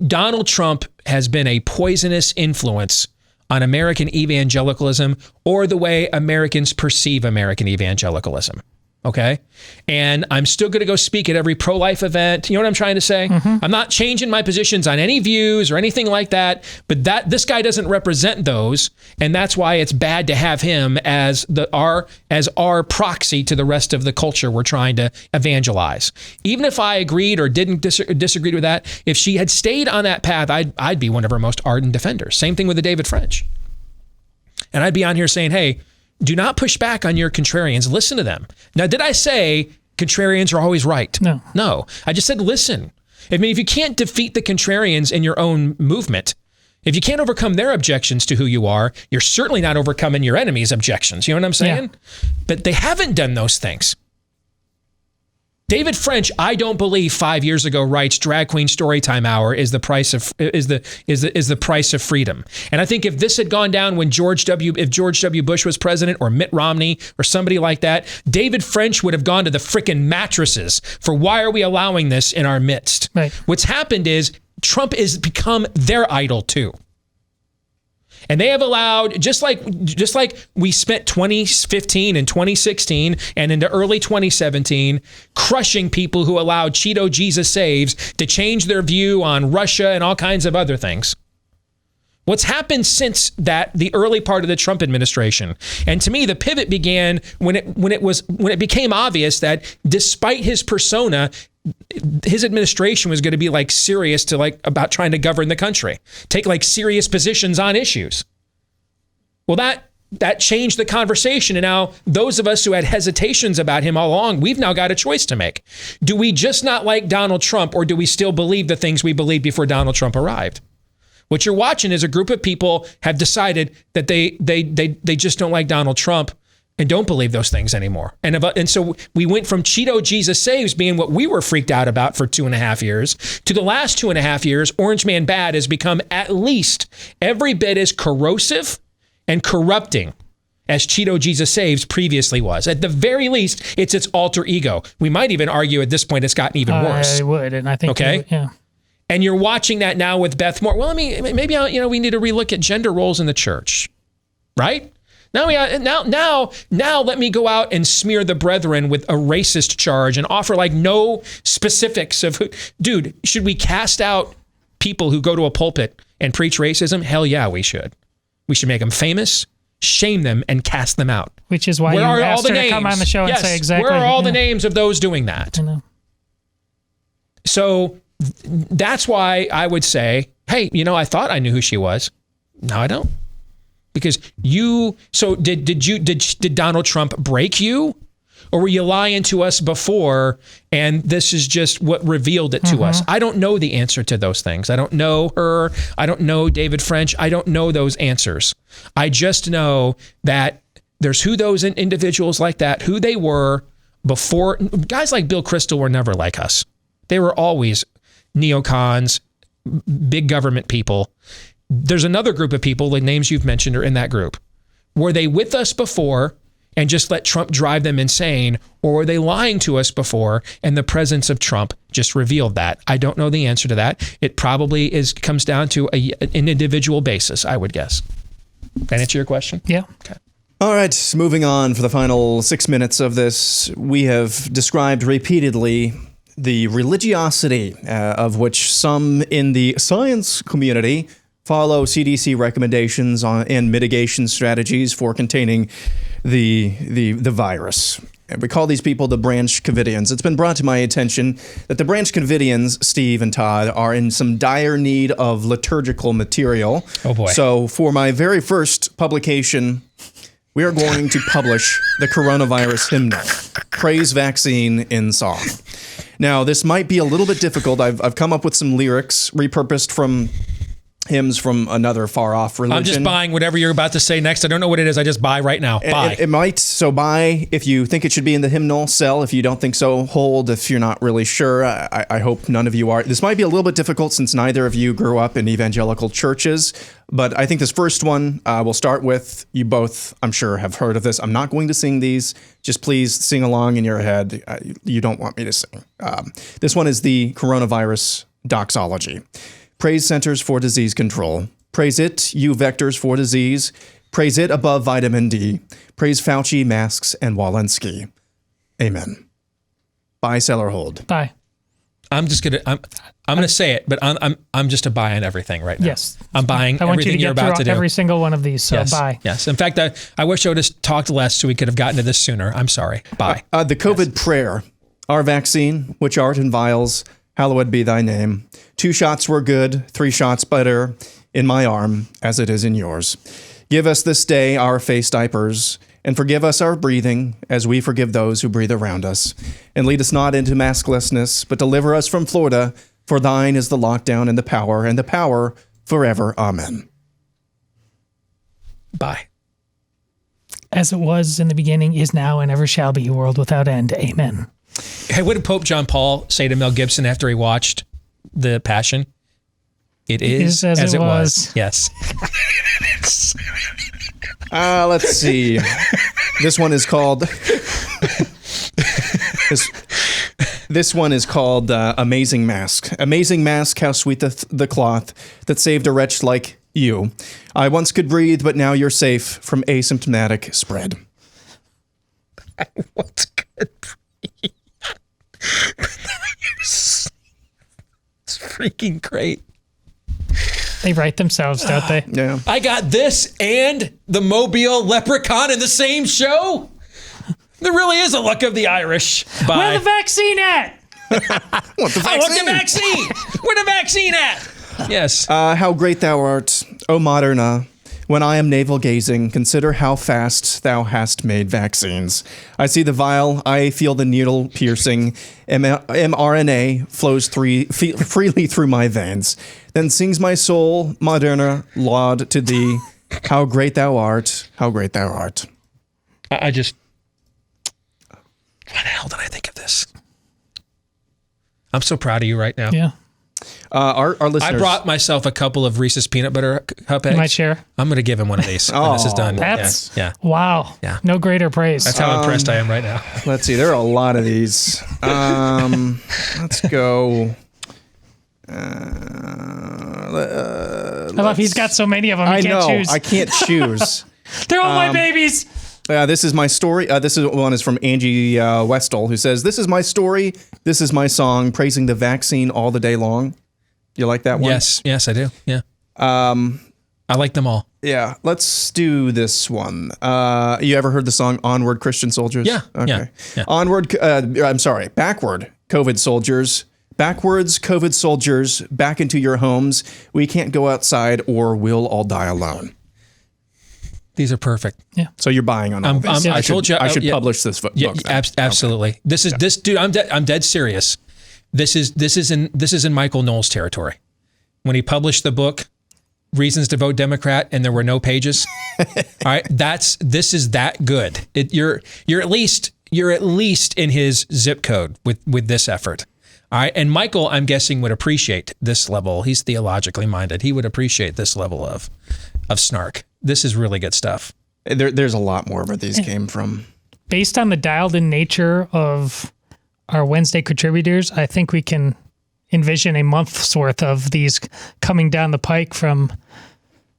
Donald Trump has been a poisonous influence on American evangelicalism or the way Americans perceive American evangelicalism. Okay. And I'm still going to go speak at every pro-life event. You know what I'm trying to say? I'm not changing my positions on any views or anything like that, but this guy doesn't represent those. And that's why it's bad to have him as our proxy to the rest of the culture we're trying to evangelize. Even if I agreed or didn't disagreed with that, if she had stayed on that path, I'd be one of her most ardent defenders. Same thing with the David French. And I'd be on here saying, hey, do not push back on your contrarians. Listen to them. Now, did I say contrarians are always right? No. I just said listen. I mean, if you can't defeat the contrarians in your own movement, if you can't overcome their objections to who you are, you're certainly not overcoming your enemy's objections. You know what I'm saying? Yeah. But they haven't done those things. David French, I don't believe 5 years ago, writes Drag Queen Storytime Hour is the price of freedom. And I think if this had gone down when George W. Bush was president, or Mitt Romney or somebody like that, David French would have gone to the frickin' mattresses for why are we allowing this in our midst? Right. What's happened is Trump has become their idol too. And they have allowed, just like we spent 2015 and 2016 and into early 2017 crushing people who allowed Cheeto Jesus Saves to change their view on Russia and all kinds of other things. What's happened since the early part of the Trump administration, and to me the pivot began when it became obvious that despite his persona, his administration was going to be serious to about trying to govern the country, take serious positions on issues. Well, that changed the conversation. And now those of us who had hesitations about him all along, we've now got a choice to make. Do we just not like Donald Trump, or do we still believe the things we believed before Donald Trump arrived? What you're watching is a group of people have decided that they just don't like Donald Trump and don't believe those things anymore. And so we went from Cheeto Jesus Saves being what we were freaked out about for 2.5 years to the last 2.5 years, Orange Man Bad has become at least every bit as corrosive and corrupting as Cheeto Jesus Saves previously was. At the very least, it's its alter ego. We might even argue at this point it's gotten even worse. I would, and I think okay, yeah. And you're watching that now with Beth Moore. Well, I mean, maybe we need to relook at gender roles in the church, right? Now let me go out and smear the brethren with a racist charge and offer no specifics of who. Dude, should we cast out people who go to a pulpit and preach racism? Hell yeah, we should. We should make them famous, shame them and cast them out. Which is why you asked her to come on the show and say exactly. Where are all the names of those doing that? I know. So that's why I would say, hey, I thought I knew who she was. Now I don't. Because did Donald Trump break you? Or were you lying to us before and this is just what revealed it to us? I don't know the answer to those things. I don't know her. I don't know David French. I don't know those answers. I just know that there's who those individuals like that, who they were before. Guys like Bill Kristol were never like us. They were always neocons, big government people. There's another group of people, the names you've mentioned are in that group. Were they with us before and just let Trump drive them insane, or were they lying to us before and the presence of Trump just revealed that? I don't know the answer to that. It probably comes down to an individual basis, I would guess. Can I answer your question? Yeah. Okay. All right, moving on for the final 6 minutes of this. We have described repeatedly the religiosity of which some in the science community follow CDC recommendations and mitigation strategies for containing the virus. And we call these people the Branch Covidians. It's been brought to my attention that the Branch Covidians, Steve and Todd, are in some dire need of liturgical material. Oh boy. So for my very first publication, we are going to publish the coronavirus hymnal, Praise Vaccine in Song. Now, this might be a little bit difficult. I've come up with some lyrics repurposed from hymns from another far-off religion. I'm just buying whatever you're about to say next. I don't know what it is. I just buy right now. Buy. It might. So buy if you think it should be in the hymnal. Sell if you don't think so. Hold if you're not really sure. I hope none of you are. This might be a little bit difficult since neither of you grew up in evangelical churches. But I think this first one we'll start with. You both, I'm sure, have heard of this. I'm not going to sing these. Just please sing along in your head. You don't want me to sing. This one is the coronavirus doxology. Praise Centers for Disease Control. Praise it, you vectors for disease. Praise it above vitamin D. Praise Fauci, masks, and Walensky. Amen. Buy, sell, or hold. Buy. I'm gonna say it, but I'm just a buy on everything right now. Yes. I'm buying I want you to everything you're get about through to do. every single one of these, so Yes. buy. Yes. In fact, I wish I would have talked less so we could have gotten to this sooner. I'm sorry. Buy. The COVID prayer. Our vaccine, which art in vials, hallowed be thy name. 2 shots were good, 3 shots better, in my arm, as it is in yours. Give us this day our face diapers, and forgive us our breathing, as we forgive those who breathe around us. And lead us not into masklessness, but deliver us from Florida, for thine is the lockdown and the power forever. Amen. Bye. As it was in the beginning, is now, and ever shall be, a world without end. Amen. Hey, what did Pope John Paul say to Mel Gibson after he watched The Passion? It is as it was. Yes. Let's see. This one is called. This one is called Amazing Mask. Amazing mask, how sweet the cloth that saved a wretch like you. I once could breathe, but now you're safe from asymptomatic spread. I once could breathe. It's freaking great. They write themselves, don't they? Yeah. I got this and the Mobile Leprechaun in the same show. There really is a luck of the Irish. Bye. Where the vaccine at? I want the vaccine. Where the vaccine at? Yes. How great thou art, O Moderna. When I am navel-gazing, consider how fast thou hast made vaccines. I see the vial, I feel the needle piercing. mRNA flows freely through my veins. Then sings my soul, Moderna, laud to thee. How great thou art, how great thou art. I just... Why the hell did I think of this? I'm so proud of you right now. Yeah. Our listeners... I brought myself a couple of Reese's peanut butter cup eggs. You might share. I'm going to give him one of these when this is done. That's... Yeah. Wow. Yeah. No greater praise. That's how impressed I am right now. Let's see. There are a lot of these. Let's go... I love he's got so many of them. He can't choose. I can't choose. They're all my babies. This is my story. This one is from Angie Westall, who says, "This is my story. This is my song, praising the vaccine all the day long." You like that one? Yes, I do. Yeah. I like them all. Yeah, let's do this one. You ever heard the song Onward, Christian Soldiers? Yeah. Okay. Yeah. Onward, backward, COVID soldiers. Backwards, COVID soldiers, back into your homes. We can't go outside or we'll all die alone. These are perfect. Yeah. So you're buying on all this. I told you I should publish this book. Yeah, absolutely. Okay. This dude. I'm dead serious. This is in Michael Knowles territory. When he published the book, Reasons to Vote Democrat, and there were no pages. All right, this is that good. You're at least in his zip code with this effort. All right, and Michael, I'm guessing, would appreciate this level. He's theologically minded. He would appreciate this level of snark. This is really good stuff. There's a lot more where these came from. Based on the dialed-in nature of our Wednesday contributors, I think we can envision a month's worth of these coming down the pike from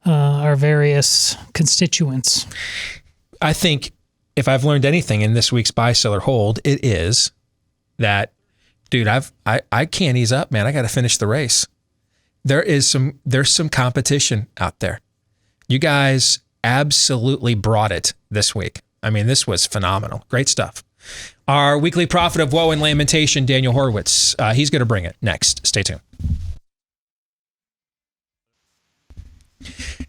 our various constituents. I think if I've learned anything in this week's Buy, Sell, or Hold, it is that, dude, I can't ease up, man. I got to finish the race. There's some competition out there. You guys absolutely brought it this week. I mean, this was phenomenal. Great stuff. Our weekly prophet of woe and lamentation, Daniel Horowitz. He's going to bring it next. Stay tuned.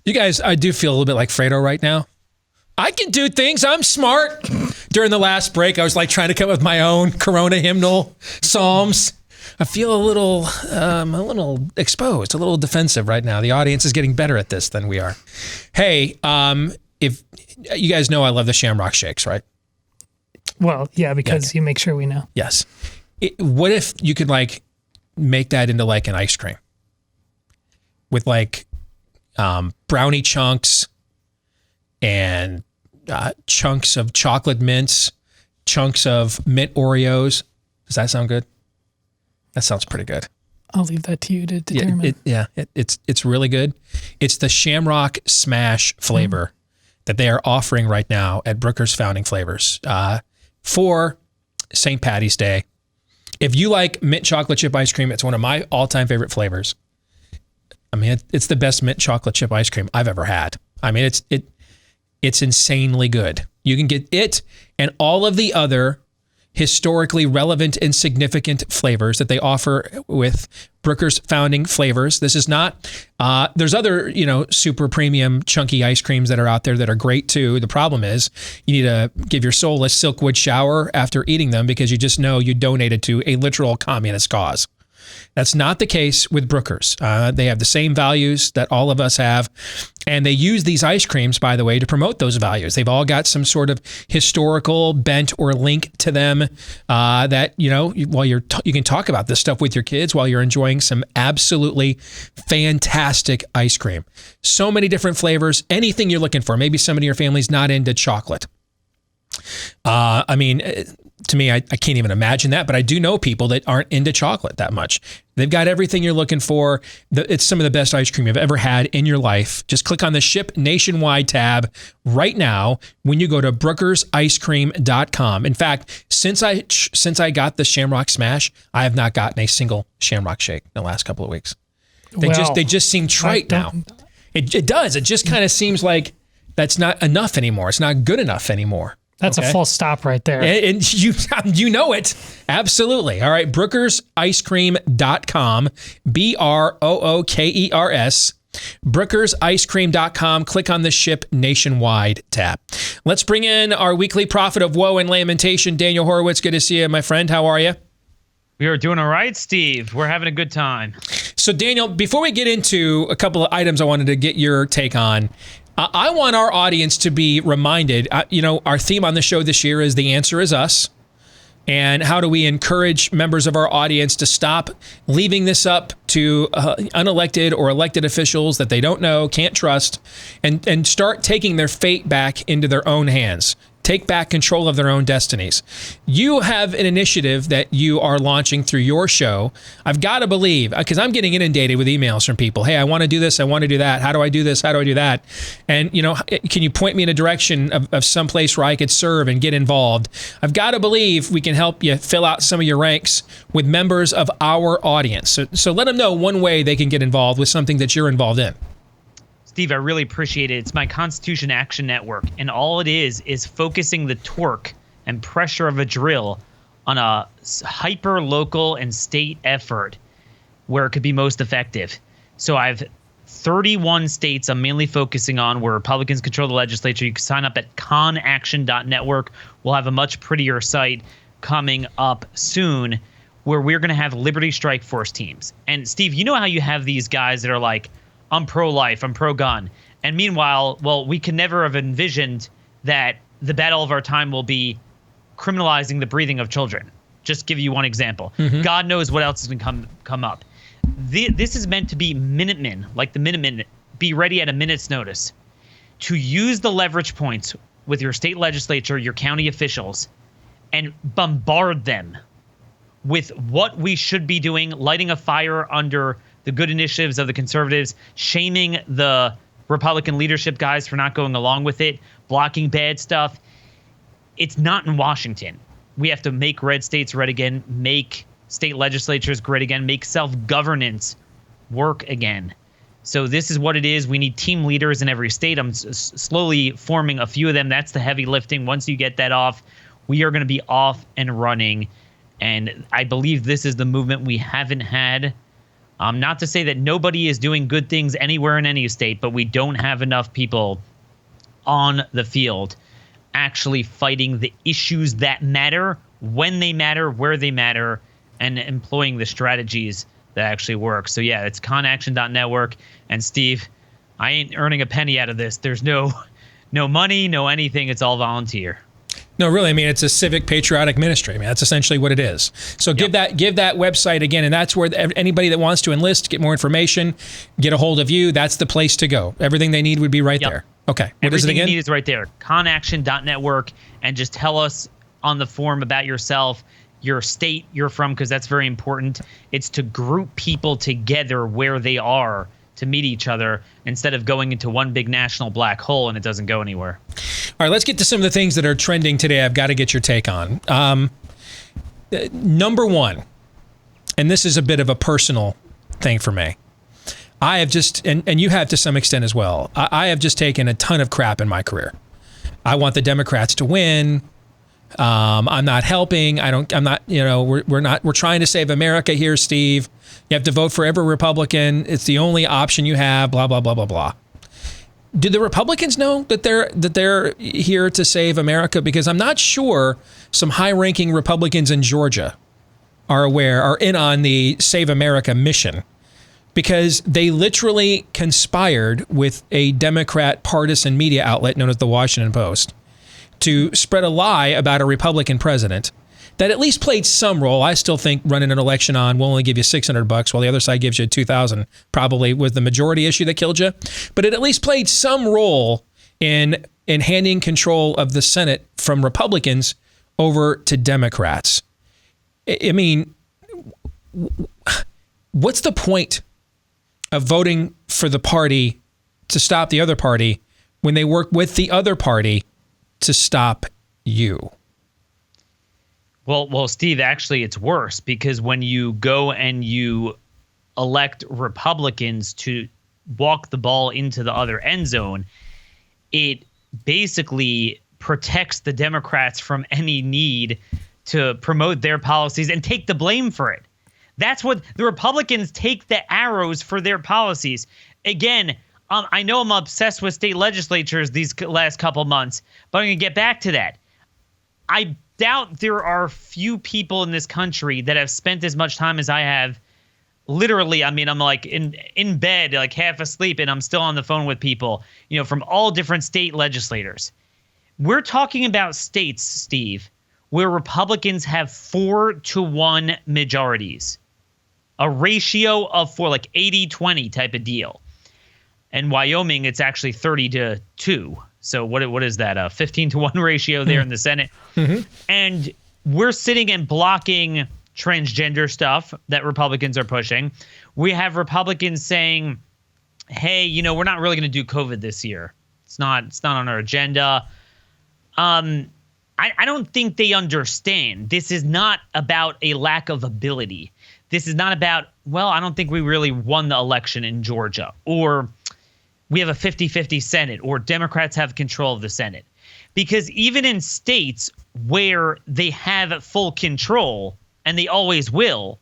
You guys, I do feel a little bit like Fredo right now. I can do things. I'm smart. During the last break, I was like trying to come up with my own Corona hymnal psalms. I feel a little exposed, a little defensive right now. The audience is getting better at this than we are. Hey, if you guys know, I love the Shamrock Shakes, right? Well, yeah, because you make sure we know. Yes. What if you could like make that into like an ice cream with like brownie chunks and chunks of chocolate mints, chunks of mint Oreos? Does that sound good? That sounds pretty good. I'll leave that to you to determine. It's really good. It's the Shamrock Smash flavor that they are offering right now at Brooker's Founding Flavors for St. Patty's Day. If you like mint chocolate chip ice cream, it's one of my all-time favorite flavors. I mean, it's the best mint chocolate chip ice cream I've ever had. I mean, it's insanely good. You can get it and all of the other historically relevant and significant flavors that they offer with Brooker's Founding Flavors. This is not, there's other, super premium chunky ice creams that are out there that are great too. The problem is you need to give your soul a Silkwood shower after eating them because you just know you donated to a literal communist cause. That's not the case with Brooker's. They have the same values that all of us have. And they use these ice creams, by the way, to promote those values. They've all got some sort of historical bent or link to them that, while you can talk about this stuff with your kids while you're enjoying some absolutely fantastic ice cream. So many different flavors, anything you're looking for. Maybe somebody in your family's not into chocolate. To me, I can't even imagine that, but I do know people that aren't into chocolate that much. They've got everything you're looking for. It's some of the best ice cream you've ever had in your life. Just click on the Ship Nationwide tab right now when you go to brookersicecream.com. In fact, since I got the Shamrock Smash, I have not gotten a single Shamrock Shake in the last couple of weeks. They just seem trite now. It does. It just kind of seems like that's not enough anymore. It's not good enough anymore. That's a full stop right there. And you know it. Absolutely. All right. brookersicecream.com. BROOKERS. brookersicecream.com. Click on the Ship Nationwide tab. Let's bring in our weekly prophet of woe and lamentation, Daniel Horowitz. Good to see you, my friend. How are you? We are doing all right, Steve. We're having a good time. So, Daniel, before we get into a couple of items I wanted to get your take on, I want our audience to be reminded, our theme on the show this year is The Answer Is Us. And how do we encourage members of our audience to stop leaving this up to unelected or elected officials that they don't know, can't trust, and start taking their fate back into their own hands. Take back control of their own destinies. You have an initiative that you are launching through your show. I've got to believe, because I'm getting inundated with emails from people. Hey, I want to do this. I want to do that. How do I do this? How do I do that? And, can you point me in a direction of some place where I could serve and get involved? I've got to believe we can help you fill out some of your ranks with members of our audience. So let them know one way they can get involved with something that you're involved in. Steve, I really appreciate it. It's my Constitution Action Network, and all it is focusing the torque and pressure of a drill on a hyper local and state effort where it could be most effective. So I've 31 states I'm mainly focusing on where Republicans control the legislature. You can sign up at conaction.network. We'll have a much prettier site coming up soon where we're going to have Liberty Strike Force teams. And Steve, you know how you have these guys that are like, I'm pro-life, I'm pro-gun. And meanwhile, well, we can never have envisioned that the battle of our time will be criminalizing the breathing of children. Just give you one example. Mm-hmm. God knows what else is going to come up. This is meant to be Minutemen, like the Minutemen, be ready at a minute's notice to use the leverage points with your state legislature, your county officials, and bombard them with what we should be doing, lighting a fire under the good initiatives of the conservatives, shaming the Republican leadership guys for not going along with it, blocking bad stuff. It's not in Washington. We have to make red states red again, make state legislatures great again, make self-governance work again. So this is what it is. We need team leaders in every state. I'm slowly forming a few of them. That's the heavy lifting. Once you get that off, we are going to be off and running. And I believe this is the movement we haven't had. Not to say that nobody is doing good things anywhere in any state, but we don't have enough people on the field actually fighting the issues that matter, when they matter, where they matter, and employing the strategies that actually work. So yeah, it's conaction.network. And Steve, I ain't earning a penny out of this. There's no money, no anything. It's all volunteer. No, really. I mean, it's a civic patriotic ministry. I mean, that's essentially what it is. So give that website again, and that's where anybody that wants to enlist, get more information, get a hold of you. That's the place to go. Everything they need would be right there. Okay. What is it again? Everything you need is right there. Conaction.network, and just tell us on the form about yourself, your state you're from, because that's very important. It's to group people together where they are to meet each other instead of going into one big national black hole and it doesn't go anywhere. All right, let's get to some of the things that are trending today. I've got to get your take on. Number one, and this is a bit of a personal thing for me. I have just, and you have to some extent as well, I have just taken a ton of crap in my career. I want the Democrats to win. I'm not helping. I'm not, we're trying to save America here, Steve. You have to vote for every Republican. It's the only option you have, blah, blah, blah, blah, blah. Do the Republicans know that they're here to save America? Because I'm not sure some high-ranking Republicans in Georgia are in on the Save America mission, because they literally conspired with a Democrat partisan media outlet known as the Washington Post to spread a lie about a Republican president that at least played some role. I still think running an election on will only give you $600 while the other side gives you $2,000 probably was the majority issue that killed you. But it at least played some role in handing control of the Senate from Republicans over to Democrats. I mean, what's the point of voting for the party to stop the other party when they work with the other party to stop you? Well, Steve, actually, it's worse, because when you go and you elect Republicans to walk the ball into the other end zone, it basically protects the Democrats from any need to promote their policies and take the blame for it. That's what the Republicans take the arrows for their policies. Again, I know I'm obsessed with state legislatures these last couple months, but I'm going to get back to that. I doubt there are few people in this country that have spent as much time as I have. Literally, I mean, I'm like in bed, like half asleep, and I'm still on the phone with people, from all different state legislators. We're talking about states, Steve, where Republicans have 4-to-1 majorities, a ratio of 4, like 80-20 type of deal. In Wyoming, it's actually 30-2. So what is that? A 15-to-1 ratio there in the Senate. Mm-hmm. And we're sitting and blocking transgender stuff that Republicans are pushing. We have Republicans saying, hey, we're not really going to do COVID this year. It's not on our agenda. I don't think they understand. This is not about a lack of ability. This is not about, I don't think we really won the election in Georgia, or we have a 50-50 Senate or Democrats have control of the Senate. Because even in states where they have full control, and they always will,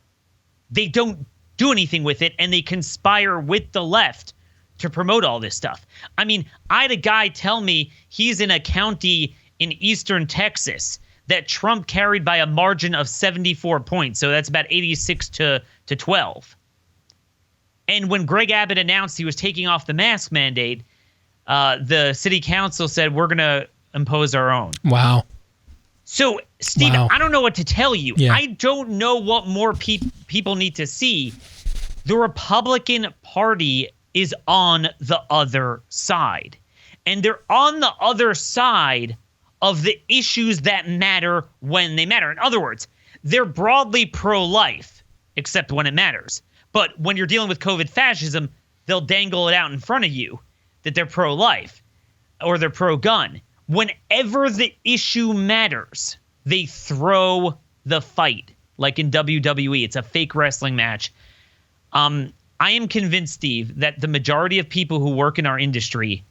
they don't do anything with it, and they conspire with the left to promote all this stuff. I mean, I had a guy tell me he's in a county in eastern Texas that Trump carried by a margin of 74 points. So that's about 86 to 12. And when Greg Abbott announced he was taking off the mask mandate, the city council said, we're going to impose our own. Wow. So, Steve, Wow. I don't know what to tell you. Yeah. I don't know what more people need to see. The Republican Party is on the other side. And they're on the other side of the issues that matter when they matter. In other words, they're broadly pro-life, except when it matters. But when you're dealing with COVID fascism, they'll dangle it out in front of you that they're pro-life or they're pro-gun. Whenever the issue matters, they throw the fight. Like in WWE, it's a fake wrestling match. I am convinced, Steve, that the majority of people who work in our industry,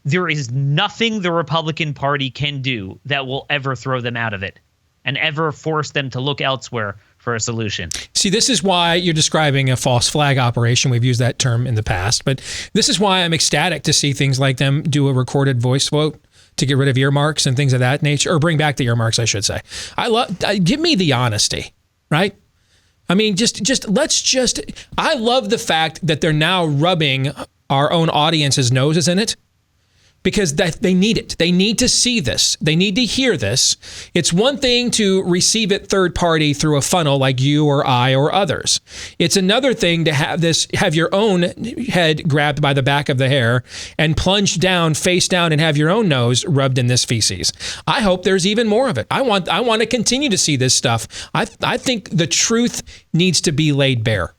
there is nothing the Republican Party can do that will ever throw them out of it and ever force them to look elsewhere for a solution. See, this is why you're describing a false flag operation. We've used that term in the past, but this is why I'm ecstatic to see things like them do a recorded voice vote to get rid of earmarks and things of that nature, or bring back the earmarks, I should say. Give me the honesty, right? I mean, I love the fact that they're now rubbing our own audience's noses in it, because they need it. They need to see this. They need to hear this. It's one thing to receive it third party through a funnel like you or I or others. It's another thing to have your own head grabbed by the back of the hair and plunged down, face down, and have your own nose rubbed in this feces. I hope there's even more of it. I want to continue to see this stuff. I think the truth needs to be laid bare.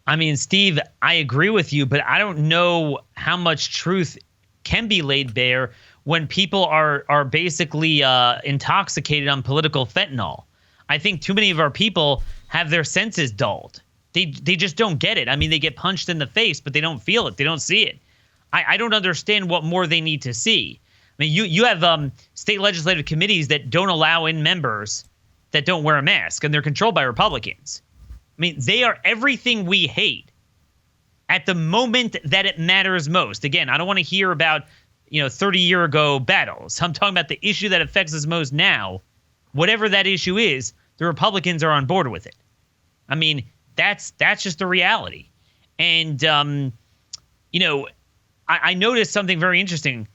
I mean, Steve, I agree with you, but I don't know how much truth can be laid bare when people are basically intoxicated on political fentanyl. I think too many of our people have their senses dulled. They just don't get it. I mean, they get punched in the face, but they don't feel it. They don't see it. I don't understand what more they need to see. I mean, you have state legislative committees that don't allow in members that don't wear a mask, and they're controlled by Republicans. I mean, they are everything we hate at the moment that it matters most. Again, I don't want to hear about, 30-year ago battles. I'm talking about the issue that affects us most now. Whatever that issue is, the Republicans are on board with it. I mean, that's just the reality. And, I noticed something very interesting.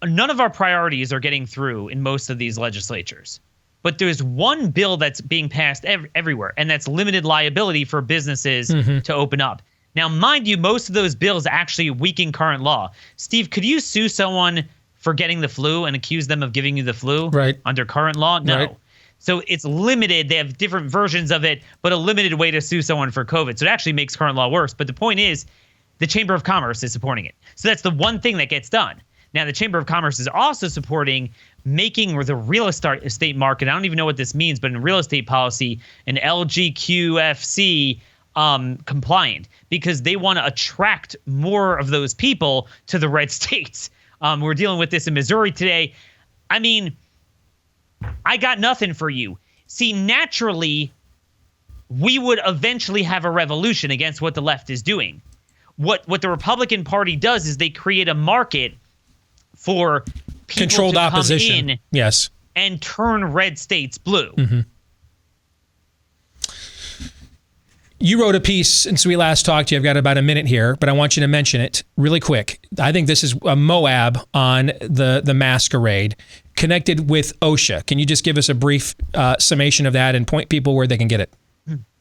None of our priorities are getting through in most of these legislatures. But there's one bill that's being passed everywhere, and that's limited liability for businesses to open up. Now, mind you, most of those bills actually weaken current law. Steve, could you sue someone for getting the flu and accuse them of giving you the flu under current law? No. Right. So it's limited. They have different versions of it, but a limited way to sue someone for COVID. So it actually makes current law worse. But the point is, the Chamber of Commerce is supporting it. So that's the one thing that gets done. Now, the Chamber of Commerce is also supporting making the real estate market, I don't even know what this means, but in real estate policy, an LGQFC compliant, because they want to attract more of those people to the red states. We're dealing with this in Missouri today. I mean, I got nothing for you. See, naturally, we would eventually have a revolution against what the left is doing. What the Republican Party does is they create a market for people controlled to opposition, come in yes, and turn red states blue. Mm-hmm. You wrote a piece since we last talked to you. I've got about a minute here, but I want you to mention it really quick. I think this is a Moab on the masquerade connected with OSHA. Can you just give us a brief summation of that and point people where they can get it?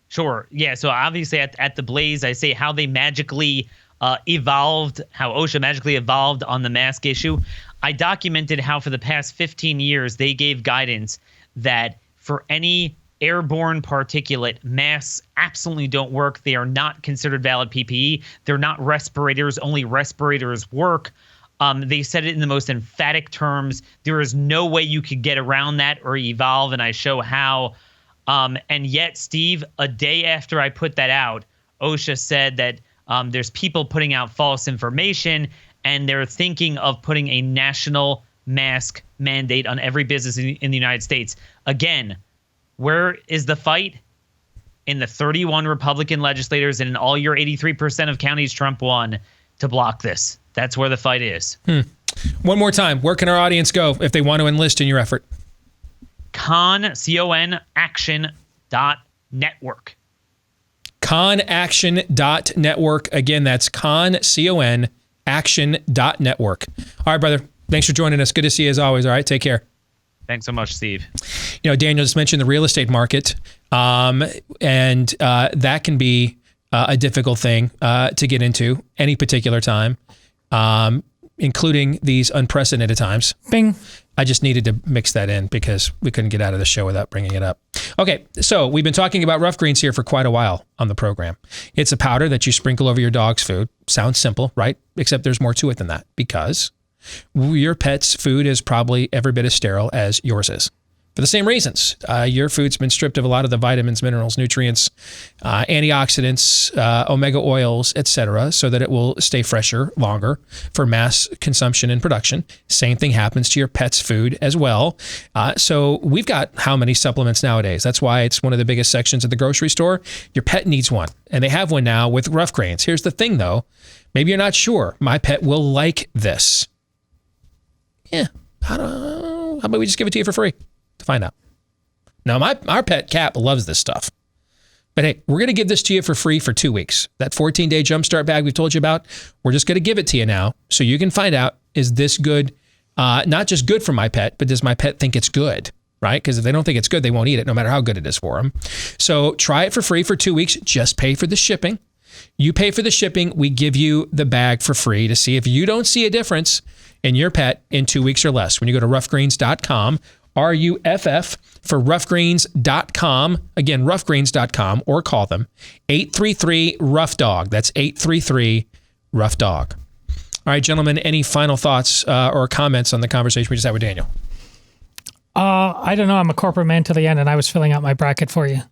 Sure. Yeah. So obviously at the Blaze, I say how they magically evolved, how OSHA magically evolved on the mask issue. I documented how for the past 15 years, they gave guidance that for any airborne particulate, masks absolutely don't work. They are not considered valid PPE. They're not respirators. Only respirators work. They said it in the most emphatic terms. There is no way you could get around that or evolve, and I show how. And yet, Steve, a day after I put that out, OSHA said that There's people putting out false information, and they're thinking of putting a national mask mandate on every business in the United States. Again, where is the fight? In the 31 Republican legislators and in all your 83% of counties Trump won to block this. That's where the fight is. One more time, where can our audience go if they want to enlist in your effort? CONAction.network. CONAction.network. Again, that's CONAction.network. All right, brother. Thanks for joining us. Good to see you as always. All right, take care. Thanks so much, Steve. You know, Daniel just mentioned the real estate market, and that can be a difficult thing to get into any particular time, including these unprecedented times. Bing. I just needed to mix that in because we couldn't get out of the show without bringing it up. Okay, so we've been talking about rough greens here for quite a while on the program. It's a powder that you sprinkle over your dog's food. Sounds simple, right? Except there's more to it than that, because your pet's food is probably every bit as sterile as yours is. For the same reasons. Your food's been stripped of a lot of the vitamins, minerals, nutrients, antioxidants, omega oils, etc., so that it will stay fresher longer for mass consumption and production. Same thing happens to your pet's food as well. So we've got how many supplements nowadays? That's why it's one of the biggest sections at the grocery store. Your pet needs one, and they have one now with rough grains. Here's the thing, though. Maybe you're not sure. My pet will like this. Yeah, I don't know. How about we just give it to you for free to find out? Now, our pet Cap loves this stuff. But hey, we're going to give this to you for free for 2 weeks. That 14-day jumpstart bag we've told you about, we're just going to give it to you now so you can find out, is this good, not just good for my pet, but does my pet think it's good, right? Because if they don't think it's good, they won't eat it no matter how good it is for them. So try it for free for 2 weeks. Just pay for the shipping. You pay for the shipping. We give you the bag for free to see if you don't see a difference in your pet in 2 weeks or less. When you go to roughgreens.com, RUFF for roughgreens.com. Again, roughgreens.com, or call them 833-ROUGH-DOG. That's 833-ROUGH-DOG. All right, gentlemen, any final thoughts or comments on the conversation we just had with Daniel? I don't know. I'm a corporate man to the end, and I was filling out my bracket for you.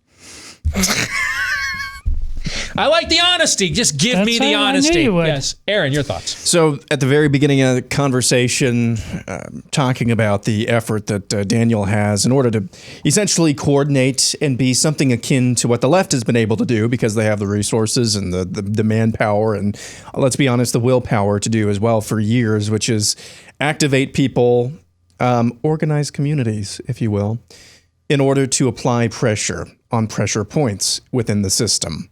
I like the honesty. Just give me the honesty. Yes. Aaron, your thoughts. So at the very beginning of the conversation, talking about the effort that Daniel has in order to essentially coordinate and be something akin to what the left has been able to do, because they have the resources and the manpower and, let's be honest, the willpower to do as well for years, which is activate people, organize communities, if you will, in order to apply pressure on pressure points within the system.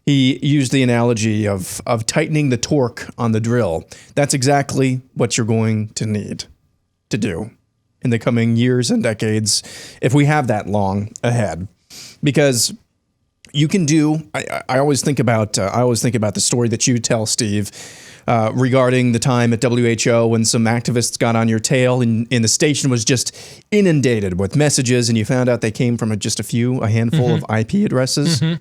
He used the analogy of tightening the torque on the drill. That's exactly what you're going to need to do in the coming years and decades, if we have that long ahead. Because you can do, I always think about the story that you tell, Steve, regarding the time at WHO when some activists got on your tail and the station was just inundated with messages, and you found out they came from a handful of IP addresses. Mm-hmm.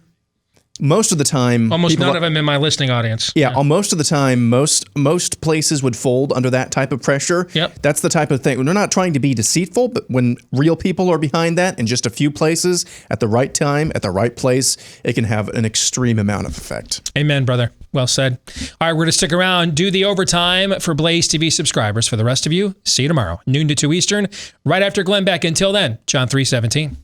Most of the time, almost none of them in my listening audience. Yeah, most of the time, most places would fold under that type of pressure. Yep. That's the type of thing. We're not trying to be deceitful, but when real people are behind that in just a few places at the right time, at the right place, it can have an extreme amount of effect. Amen, brother. Well said. All right, we're going to stick around, do the overtime for Blaze TV subscribers. For the rest of you, see you tomorrow, noon to 2 Eastern, right after Glenn Beck. Until then, John 3:17.